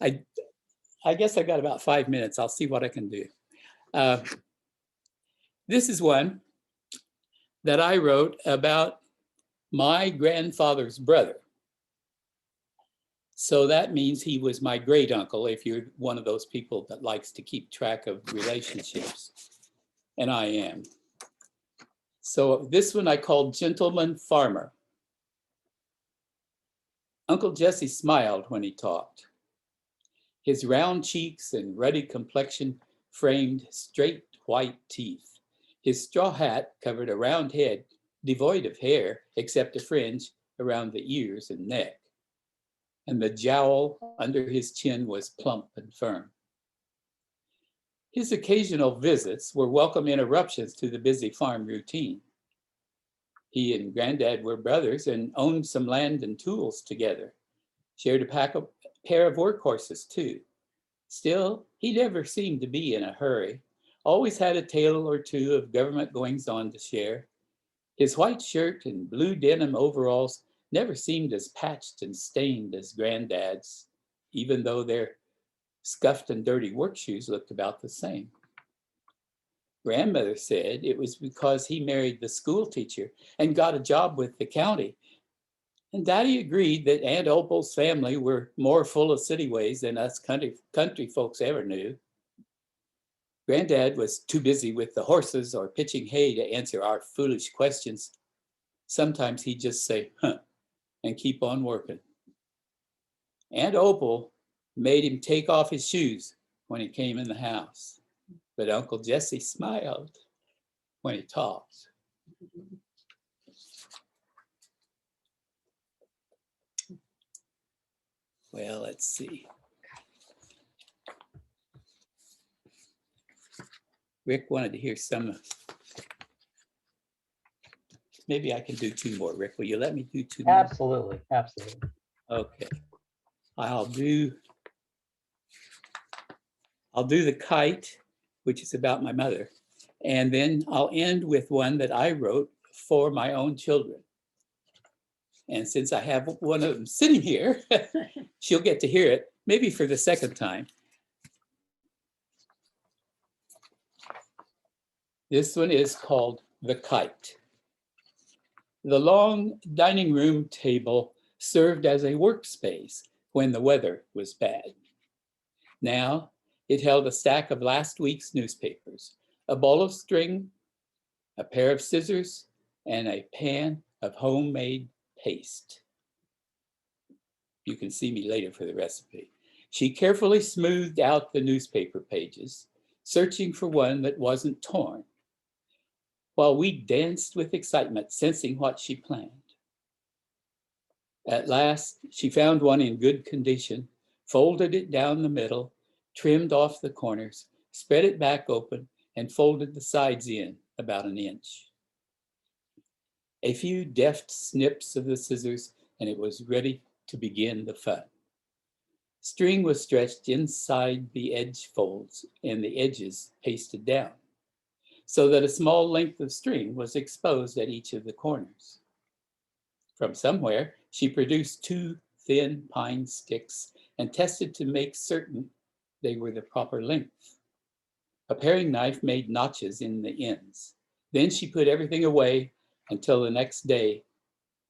I guess I got about 5 minutes. I'll see what I can do. This is one that I wrote about my grandfather's brother. So that means he was my great uncle, if you're one of those people that likes to keep track of relationships. And I am. So this one I called Gentleman Farmer. Uncle Jesse smiled when he talked. His round cheeks and ruddy complexion framed straight white teeth. His straw hat covered a round head devoid of hair except a fringe around the ears and neck. And the jowl under his chin was plump and firm. His occasional visits were welcome interruptions to the busy farm routine. He and Granddad were brothers and owned some land and tools together, shared a pair of workhorses too. Still, he never seemed to be in a hurry, always had a tale or two of government goings-on to share. His white shirt and blue denim overalls never seemed as patched and stained as Granddad's, even though their scuffed and dirty work shoes looked about the same. Grandmother said it was because he married the school teacher and got a job with the county. And Daddy agreed that Aunt Opal's family were more full of city ways than us country folks ever knew. Granddad was too busy with the horses or pitching hay to answer our foolish questions. Sometimes he'd just say, huh, and keep on working. Aunt Opal made him take off his shoes when he came in the house, but Uncle Jesse smiled when he talked. Well, let's see. Rick wanted to hear some. Maybe I can do two more. Rick, will you let me do two more? Absolutely, absolutely. Okay. I'll do the Kite, which is about my mother. And then I'll end with one that I wrote for my own children. And since I have one of them sitting here, she'll get to hear it, maybe for the second time. This one is called The Kite. The long dining room table served as a workspace when the weather was bad. Now it held a stack of last week's newspapers, a ball of string, a pair of scissors, and a pan of homemade paste. You can see me later for the recipe. She carefully smoothed out the newspaper pages, searching for one that wasn't torn, while we danced with excitement, sensing what she planned. At last, she found one in good condition, folded it down the middle, trimmed off the corners, spread it back open, and folded the sides in about an inch. A few deft snips of the scissors, and it was ready to begin the fun. String was stretched inside the edge folds and the edges pasted down, so that a small length of string was exposed at each of the corners. From somewhere, she produced 2 thin pine sticks and tested to make certain they were the proper length. A paring knife made notches in the ends. Then she put everything away until the next day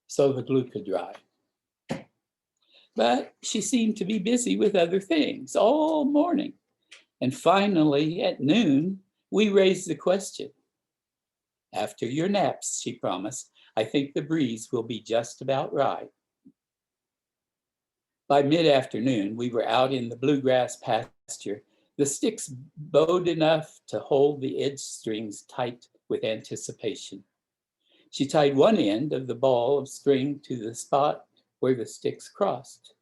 so the glue could dry. But she seemed to be busy with other things all morning. And finally, at noon, we raised the question. After your naps, she promised, I think the breeze will be just about right. By mid-afternoon, we were out in the bluegrass pasture, the sticks bowed enough to hold the edge strings tight with anticipation. She tied one end of the ball of string to the spot where the sticks crossed,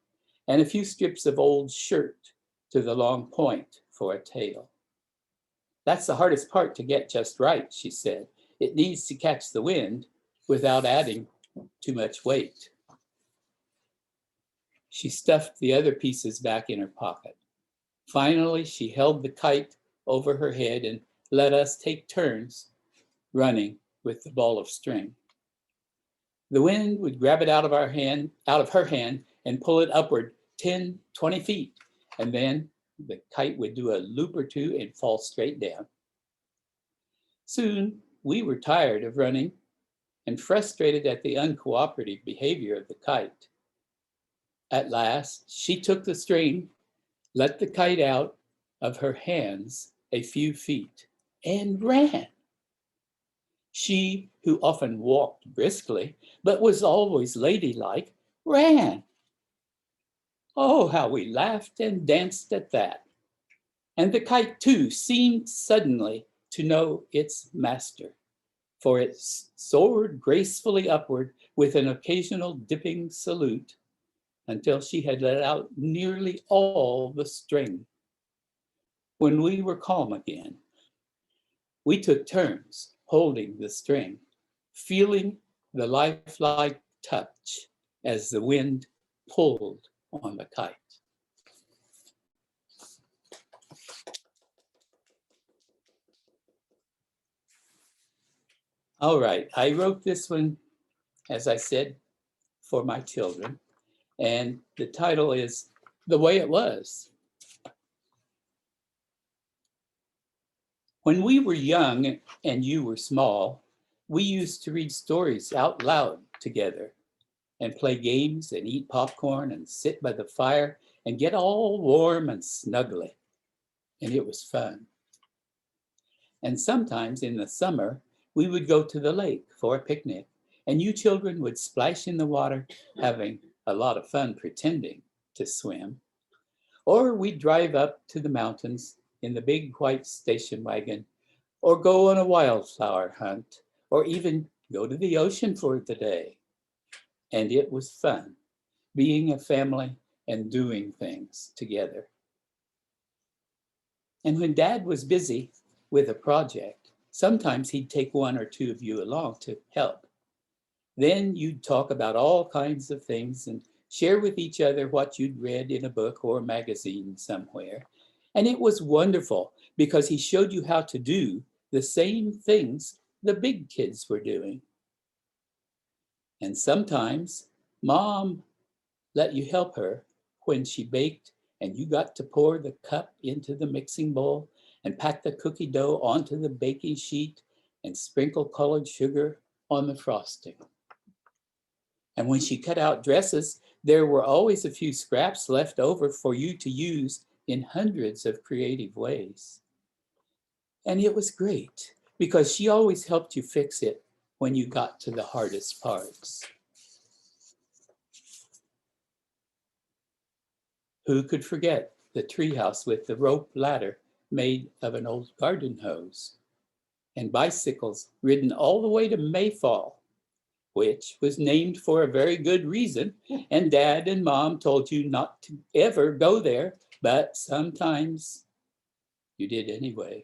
and a few strips of old shirt to the long point for a tail. That's the hardest part to get just right, she said. It needs to catch the wind without adding too much weight. She stuffed the other pieces back in her pocket. Finally, she held the kite over her head and let us take turns running with the ball of string. The wind would grab it out of her hand and pull it upward 10, 20 feet. And then the kite would do a loop or two and fall straight down. Soon, we were tired of running and frustrated at the uncooperative behavior of the kite. At last, she took the string, let the kite out of her hands a few feet, and ran. She, who often walked briskly, but was always ladylike, ran. Oh, how we laughed and danced at that. And the kite, too, seemed suddenly to know its master, for it soared gracefully upward with an occasional dipping salute until she had let out nearly all the string. When we were calm again, we took turns holding the string, feeling the lifelike touch as the wind pulled on the kite. All right, I wrote this one, as I said, for my children, and the title is The Way It Was. When we were young and you were small, we used to read stories out loud together and play games and eat popcorn and sit by the fire and get all warm and snuggly. And it was fun. And sometimes in the summer, we would go to the lake for a picnic, and you children would splash in the water, having a lot of fun pretending to swim. Or we'd drive up to the mountains in the big white station wagon, or go on a wildflower hunt, or even go to the ocean for the day. And it was fun, being a family and doing things together. And when Dad was busy with a project, sometimes he'd take one or two of you along to help. Then you'd talk about all kinds of things and share with each other what you'd read in a book or magazine somewhere. And it was wonderful because he showed you how to do the same things the big kids were doing. And sometimes Mom let you help her when she baked, and you got to pour the cup into the mixing bowl and pat the cookie dough onto the baking sheet and sprinkle colored sugar on the frosting. And when she cut out dresses, there were always a few scraps left over for you to use in hundreds of creative ways. And it was great because she always helped you fix it when you got to the hardest parts. Who could forget the treehouse with the rope ladder made of an old garden hose, and bicycles ridden all the way to Mayfall, which was named for a very good reason, and Dad and Mom told you not to ever go there, but sometimes you did anyway.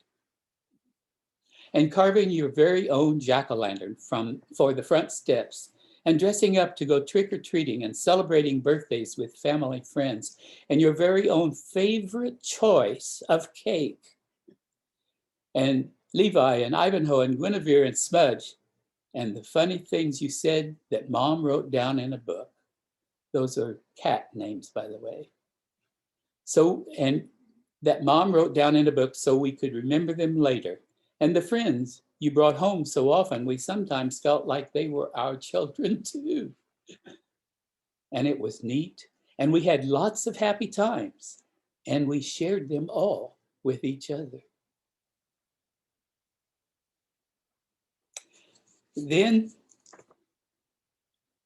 And carving your very own jack-o'-lantern for the front steps, and dressing up to go trick-or-treating and celebrating birthdays with family friends, and your very own favorite choice of cake. And Levi and Ivanhoe and Guinevere and Smudge, and the funny things you said that Mom wrote down in a book. Those are cat names, by the way. So, and that Mom wrote down in a book so we could remember them later. And the friends you brought home so often, we sometimes felt like they were our children too. And it was neat. And we had lots of happy times. And we shared them all with each other. Then,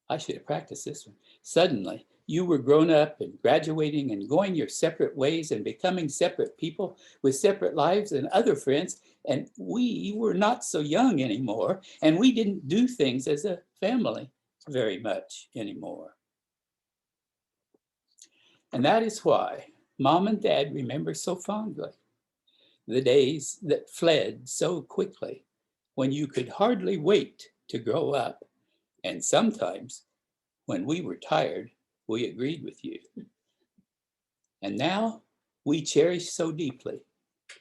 I should have practiced this one. Suddenly, you were grown up and graduating and going your separate ways and becoming separate people with separate lives and other friends. And we were not so young anymore. And we didn't do things as a family very much anymore. And that is why Mom and Dad remember so fondly the days that fled so quickly when you could hardly wait to grow up. And sometimes when we were tired, we agreed with you. And now we cherish so deeply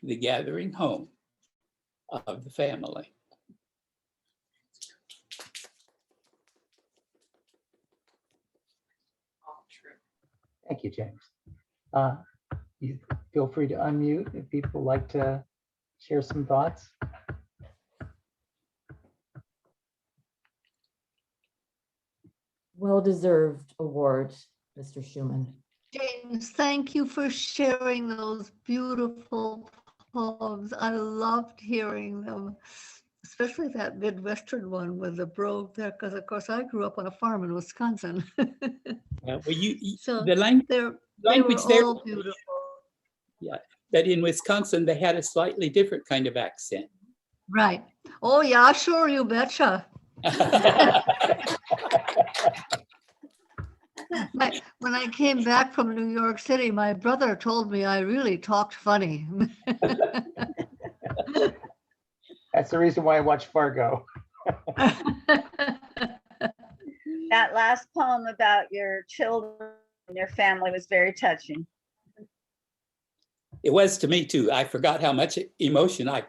the gathering home of the family. Thank you, James. You feel free to unmute if people like to share some thoughts. Well-deserved award, Mr. Shuman. James, thank you for sharing those beautiful poems. I loved hearing them, especially that Midwestern one with the brogue there, because of course I grew up on a farm in Wisconsin. Well, So the language they were there, all beautiful. yeah, but in Wisconsin, they had a slightly different kind of accent. Right. Oh yeah, sure, you betcha. When I came back from New York City, my brother told me I really talked funny. That's the reason why I watch Fargo. That last poem about your children and your family was very touching. It was to me too. I forgot how much emotion I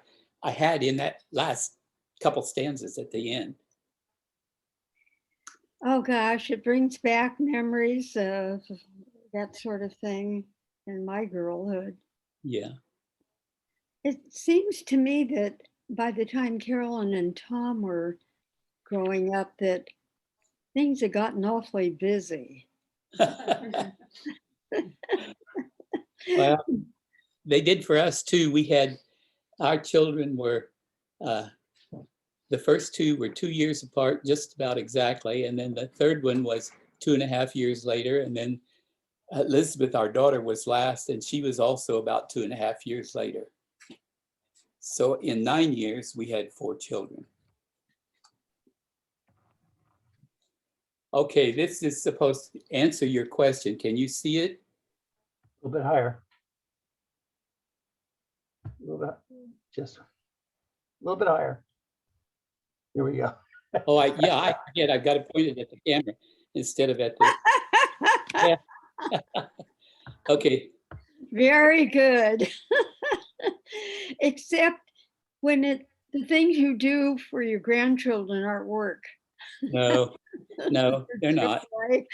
had in that last couple stanzas at the end. Oh gosh, it brings back memories of that sort of thing in my girlhood. Yeah. It seems to me that by the time Carolyn and Tom were growing up, that things had gotten awfully busy. Well, they did for us too. We had our children were, the first two were 2 years apart, just about exactly. And then the third one was 2.5 years later. And then Elizabeth, our daughter, was last, and she was also about 2.5 years later. So in 9 years, we had 4 children. Okay, this is supposed to answer your question. Can you see it? A little bit higher. A little bit, just a little bit higher. Here we go. Oh, yeah, I forget. I've got to point it at the camera instead of at the. Yeah. Okay. Very good. Except when the things you do for your grandchildren aren't work. No, they're not. Right?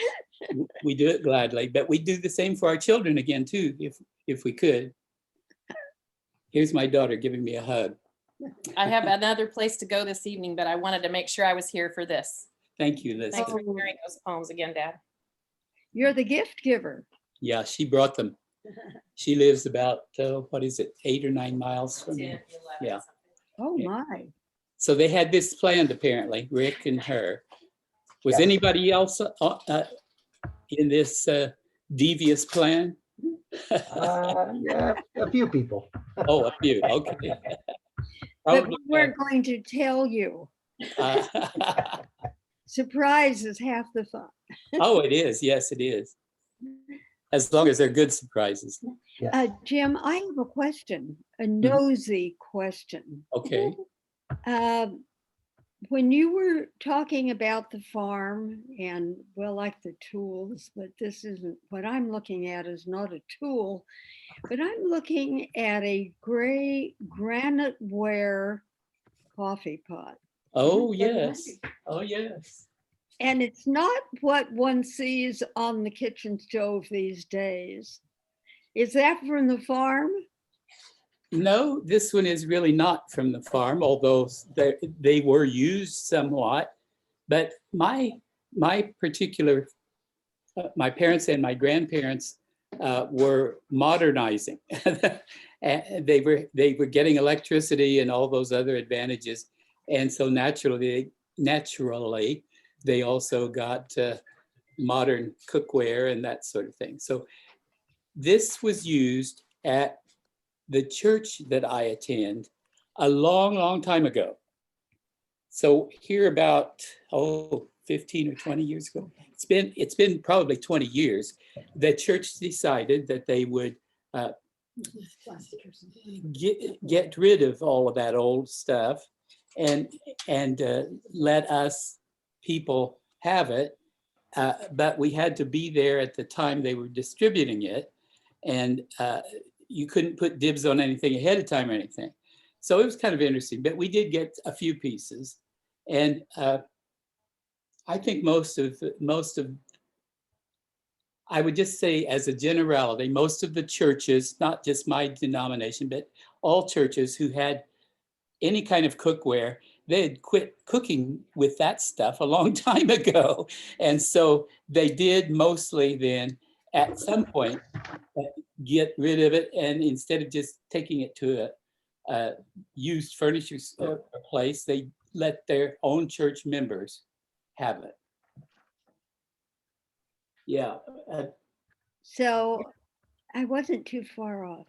We do it gladly, but we do the same for our children again too, if we could. Here's my daughter giving me a hug. I have another place to go this evening, but I wanted to make sure I was here for this. Thank you, Liz. Thanks for sharing those poems again, Dad. You're the gift giver. Yeah, she brought them. She lives about, what is it, 8 or 9 miles from here. 10, 11, Yeah. Oh Yeah. my. So they had this planned apparently, Rick and her. Was anybody else in this devious plan? Yeah, a few people. Oh, a few, okay. But we weren't going to tell you. Surprise is half the fun. Oh, it is. Yes, it is. As long as they're good surprises. Jim, I have a question, a nosy question. Okay. When you were talking about the farm and, well, like the tools, but this isn't, what I'm looking at is not a tool, but I'm looking at a gray granite ware coffee pot. Oh, yes. Oh, yes. And it's not what one sees on the kitchen stove these days. Is that from the farm? No, this one is really not from the farm, although they were used somewhat. But my particular, my parents and my grandparents were modernizing. They were getting electricity and all those other advantages, and so naturally they also got modern cookware and that sort of thing. So this was used at the church that I attend a long, long time ago. So here about, 15 or 20 years ago, it's been probably 20 years, the church decided that they would get rid of all of that old stuff and let us people have it. But we had to be there at the time they were distributing it. And you couldn't put dibs on anything ahead of time or anything. So it was kind of interesting, but we did get a few pieces. And I think most of, I would just say as a generality, most of the churches, not just my denomination, but all churches who had any kind of cookware, they had quit cooking with that stuff a long time ago. And so they did mostly then at some point get rid of it, and instead of just taking it to a used furniture place, they let their own church members have it. Yeah. So I wasn't too far off.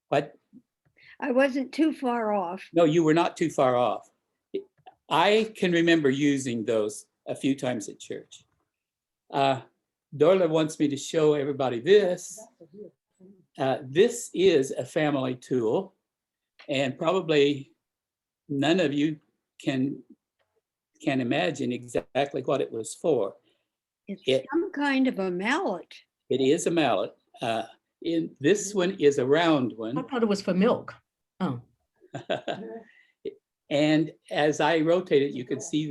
What? I wasn't too far off. No, you were not too far off. I can remember using those a few times at church. Dorla wants me to show everybody this. This is a family tool, and probably none of you can imagine exactly what it was for. It's some kind of a mallet. It is a mallet. This one is a round one. I thought it was for milk. Oh. And as I rotate it, you can see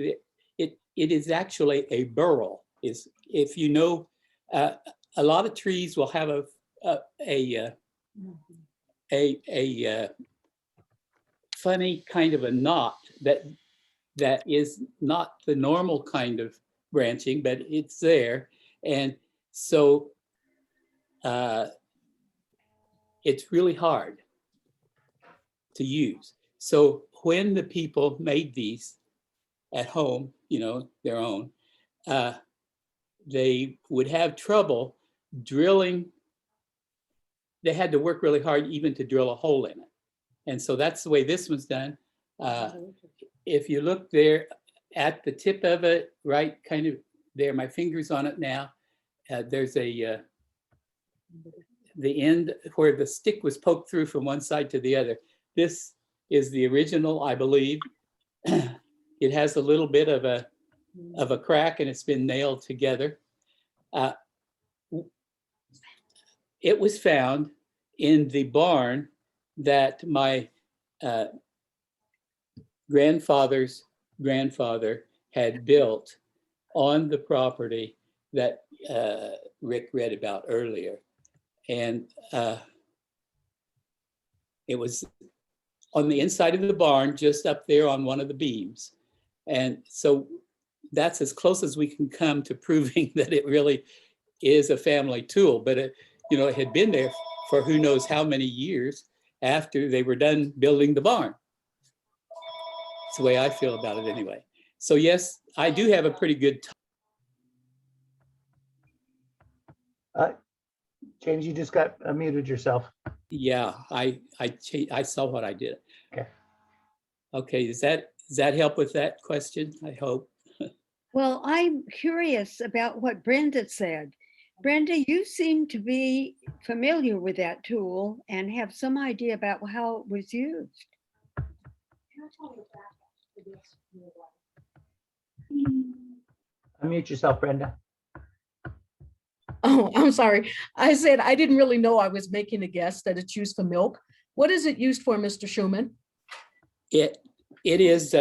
that it is actually a burl. If you know, a lot of trees will have a funny kind of a knot that is not the normal kind of branching, but it's there. And so it's really hard. to use. So when the people made these at home, you know, their own, they would have trouble drilling. They had to work really hard even to drill a hole in it. And so that's the way this was done. If you look there at the tip of it, right kind of there, my finger's on it now, there's a, the end where the stick was poked through from one side to the other. This is the original, I believe. It has a little bit of a crack and it's been nailed together. It was found in the barn that my grandfather's grandfather had built on the property that Rick read about earlier. And it was on the inside of the barn, just up there on one of the beams. And so that's as close as we can come to proving that it really is a family tool. But it, you know, it had been there for who knows how many years after they were done building the barn. It's the way I feel about it anyway. So yes, I do have a pretty good James, you just got muted yourself. Yeah, I saw what I did. Okay. Okay, does that help with that question? I hope. Well, I'm curious about what Brenda said. Brenda, you seem to be familiar with that tool and have some idea about how it was used. Unmute yourself, Brenda. Oh, I'm sorry. I said I didn't really know. I was making a guess that it's used for milk. What is it used for, Mr. Shuman? It is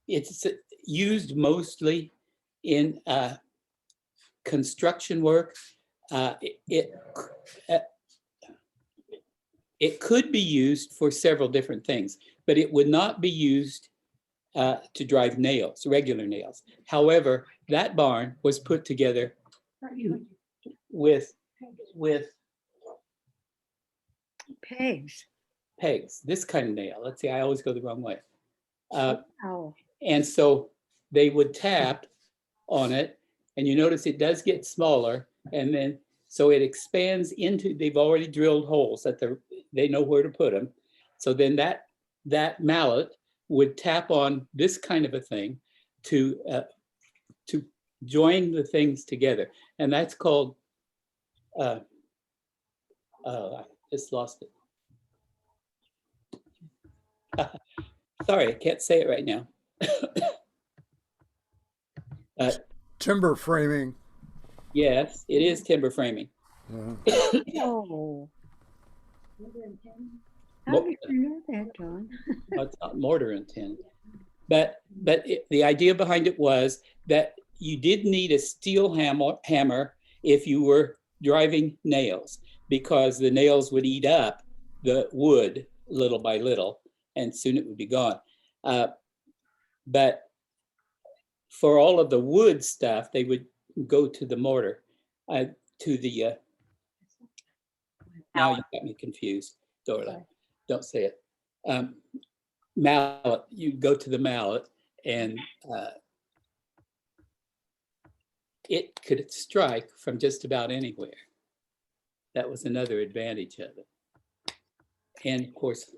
it's used mostly in construction work. It could be used for several different things, but it would not be used to drive nails, regular nails. However, that barn was put together with pegs, this kind of nail. Let's see, I always go the wrong way. And so they would tap on it, and you notice it does get smaller, and then so it expands into, they've already drilled holes that they know where to put them. So then that mallet would tap on this kind of a thing to join the things together, and that's called I just lost it. Sorry, I can't say it right now. Timber framing. Yes, it is timber framing. Oh. How did you know that, John? It's not mortar and tin. But the idea behind it was that you did need a steel hammer if you were driving nails, because the nails would eat up the wood little by little, and soon it would be gone. But for all of the wood stuff, they would go to the mortar, now you got me confused, Dorla. Don't say it. Mallet, you go to the mallet, and it could strike from just about anywhere. That was another advantage of it. And of course,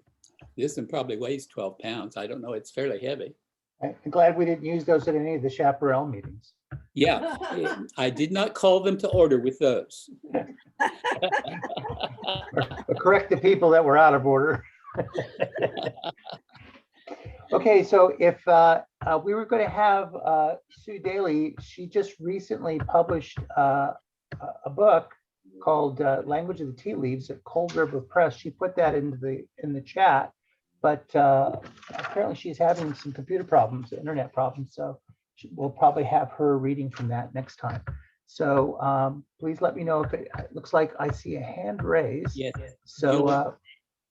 this one probably weighs 12 pounds. I don't know, it's fairly heavy. I'm glad we didn't use those at any of the Chaparral meetings. Yeah, I did not call them to order with those. Or correct the people that were out of order. Okay, so if we were going to have Sue Daly, she just recently published a book called Language of the Tea Leaves at Cold River Press. She put that in the chat, but apparently she's having some computer problems, internet problems, so we'll probably have her reading from that next time. So please let me know if it looks like I see a hand raised. Yes. So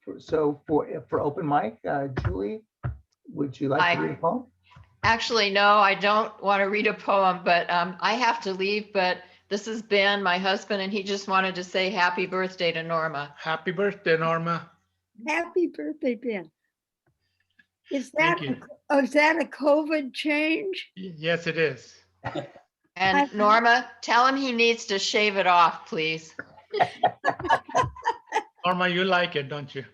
for open mic, Julie, would you like to read a poem? Actually, no, I don't want to read a poem, but I have to leave. But this is Ben, my husband, and he just wanted to say happy birthday to Norma. Happy birthday, Norma. Happy birthday, Ben. Is Thank that, you. is that a COVID change? Yes, it is. And Norma, tell him he needs to shave it off, please. Norma, you like it, don't you?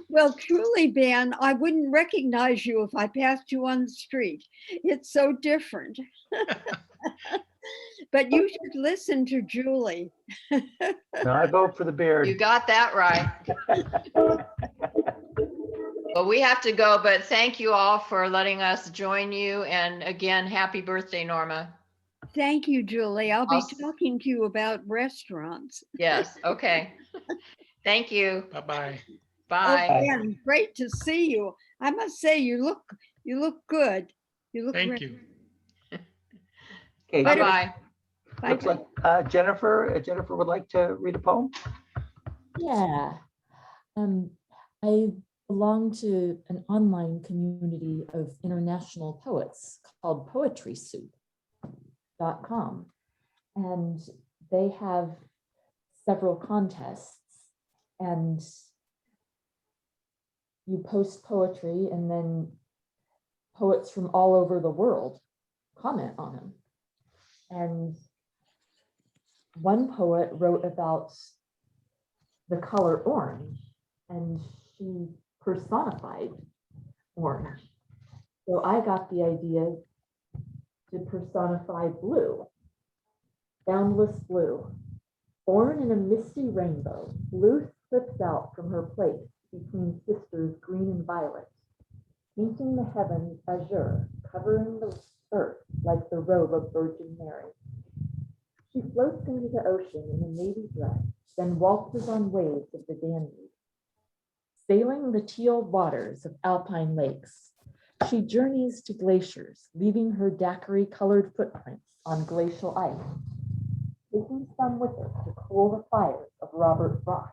Well, truly, Ben, I wouldn't recognize you if I passed you on the street. It's so different. But you should listen to Julie. No, I vote for the beard. You got that right. Well, we have to go, but thank you all for letting us join you. And again, happy birthday, Norma. Thank you, Julie. I'll be I'll- talking to you about restaurants. Yes, okay. Thank you. Bye-bye. Oh, Bye. Ben, great to see you. I must say, you look good. You look Thank great. you. Okay, Bye-bye. looks like Jennifer would like to read a poem. Yeah. I belong to an online community of international poets called poetrysoup.com. And they have several contests, and you post poetry and then poets from all over the world comment on them. And one poet wrote about the color orange, and she personified orange. So I got the idea to personify blue, boundless blue. Born in a misty rainbow, blue slips out from her place between sisters green and violet, painting the heavens azure, covering the earth like the robe of Virgin Mary. She floats into the ocean in a navy dress, then waltzes on waves of the Danube. Sailing the teal waters of alpine lakes, she journeys to glaciers, leaving her daiquiri-colored footprints on glacial ice, taking some with her to cool the fires of Robert Frost.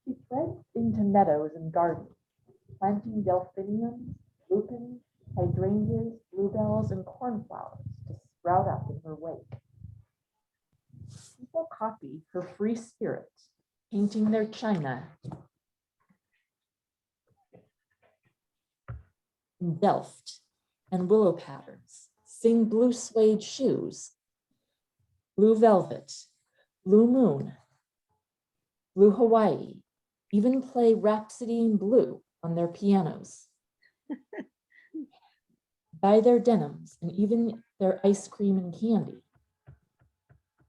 She treads into meadows and gardens, planting delphiniums, lupins, hydrangeas, bluebells, and cornflowers to sprout up in her wake. People copy her free spirit, painting their china in Delft and willow patterns, sing blue suede shoes, blue velvet, blue moon, blue Hawaii, even play Rhapsody in Blue on their pianos. Buy their denims and even their ice cream and candy.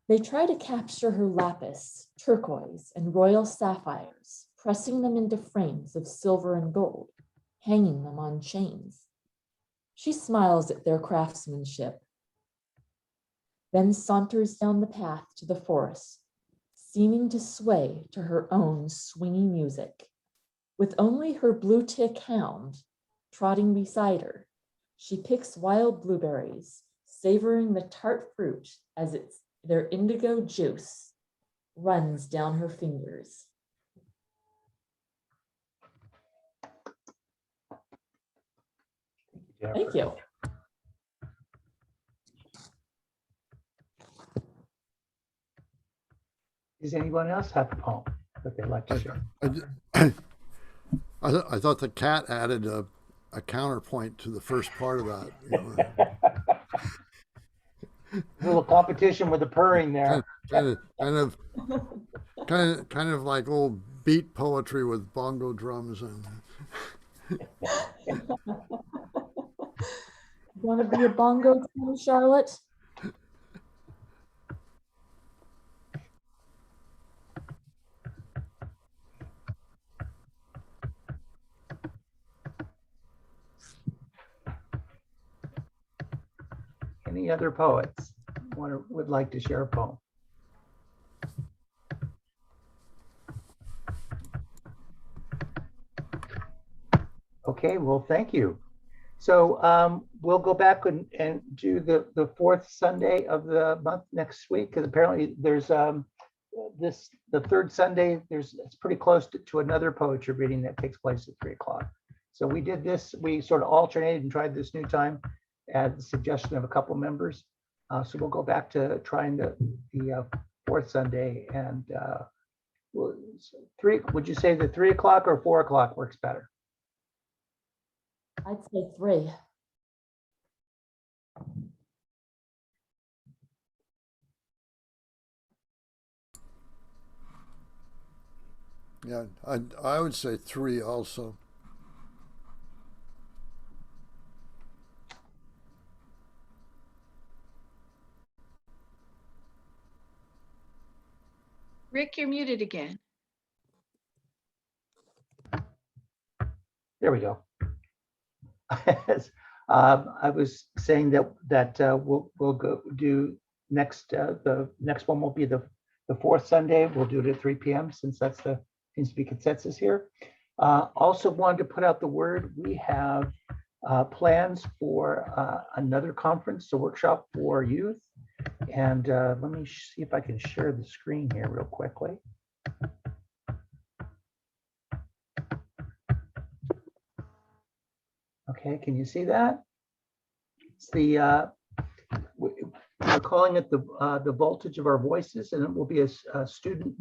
They try to capture her lapis, turquoise, and royal sapphires, pressing them into frames of silver and gold, hanging them on chains. She smiles at their craftsmanship, then saunters down the path to the forest, seeming to sway to her own swinging music. With only her blue tick hound trotting beside her, she picks wild blueberries, savoring the tart fruit as their indigo juice runs down her fingers. Thank you. Does anyone else have a poem that they'd like to share? I thought the cat added a counterpoint to the first part of that. You know, A little competition with the purring there. kind of like old beat poetry with bongo drums and. Want to be a bongo too, Charlotte? Any other poets would like to share a poem? Okay, well, thank you. So we'll go back and do the fourth Sunday of the month next week, because apparently there's the third Sunday, it's pretty close to another poetry reading that takes place at 3 o'clock. So we did this, we sort of alternated and tried this new time at the suggestion of a couple members. So we'll go back to trying the fourth Sunday, and Well, would you say the 3 o'clock or 4 o'clock works better? I'd say 3. Yeah, I would say 3 also. Rick, you're muted again. There we go. I was saying that we'll go do next. The next one will be the fourth Sunday. We'll do it at 3 p.m. since that's the seems to be consensus here. Also wanted to put out the word. We have plans for another conference, a workshop for youth. And let me see if I can share the screen here real quickly. Okay, can you see that? It's the we're calling it the voltage of our voices, and it will be a student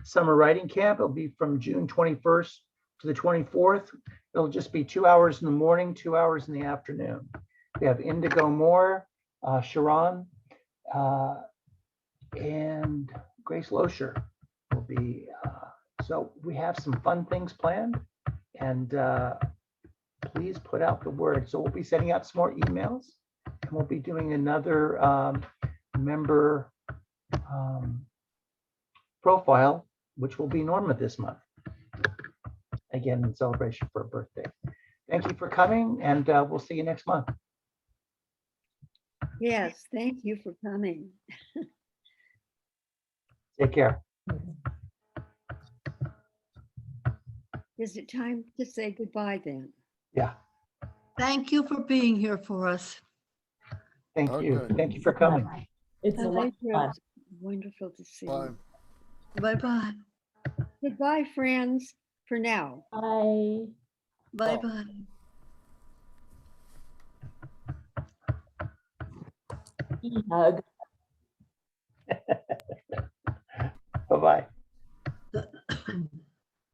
summer writing camp. It'll be from June 21st to the 24th. It'll just be 2 hours in the morning, 2 hours in the afternoon. We have Indigo Moore, Sharon, and Grace Loescher will be. So we have some fun things planned, and please put out the word. So we'll be sending out some more emails, and we'll be doing another member profile, which will be Norma this month. Again, in celebration for her birthday. Thank you for coming, and we'll see you next month. Yes, thank you for coming. Take care. Is it time to say goodbye then? Yeah. Thank you for being here for us. Thank you. Okay. Thank you for coming. It's a lot of fun. Wonderful to see Bye. you. Bye-bye. Goodbye, friends, for now. Bye. Bye-bye. Hug. Bye-bye.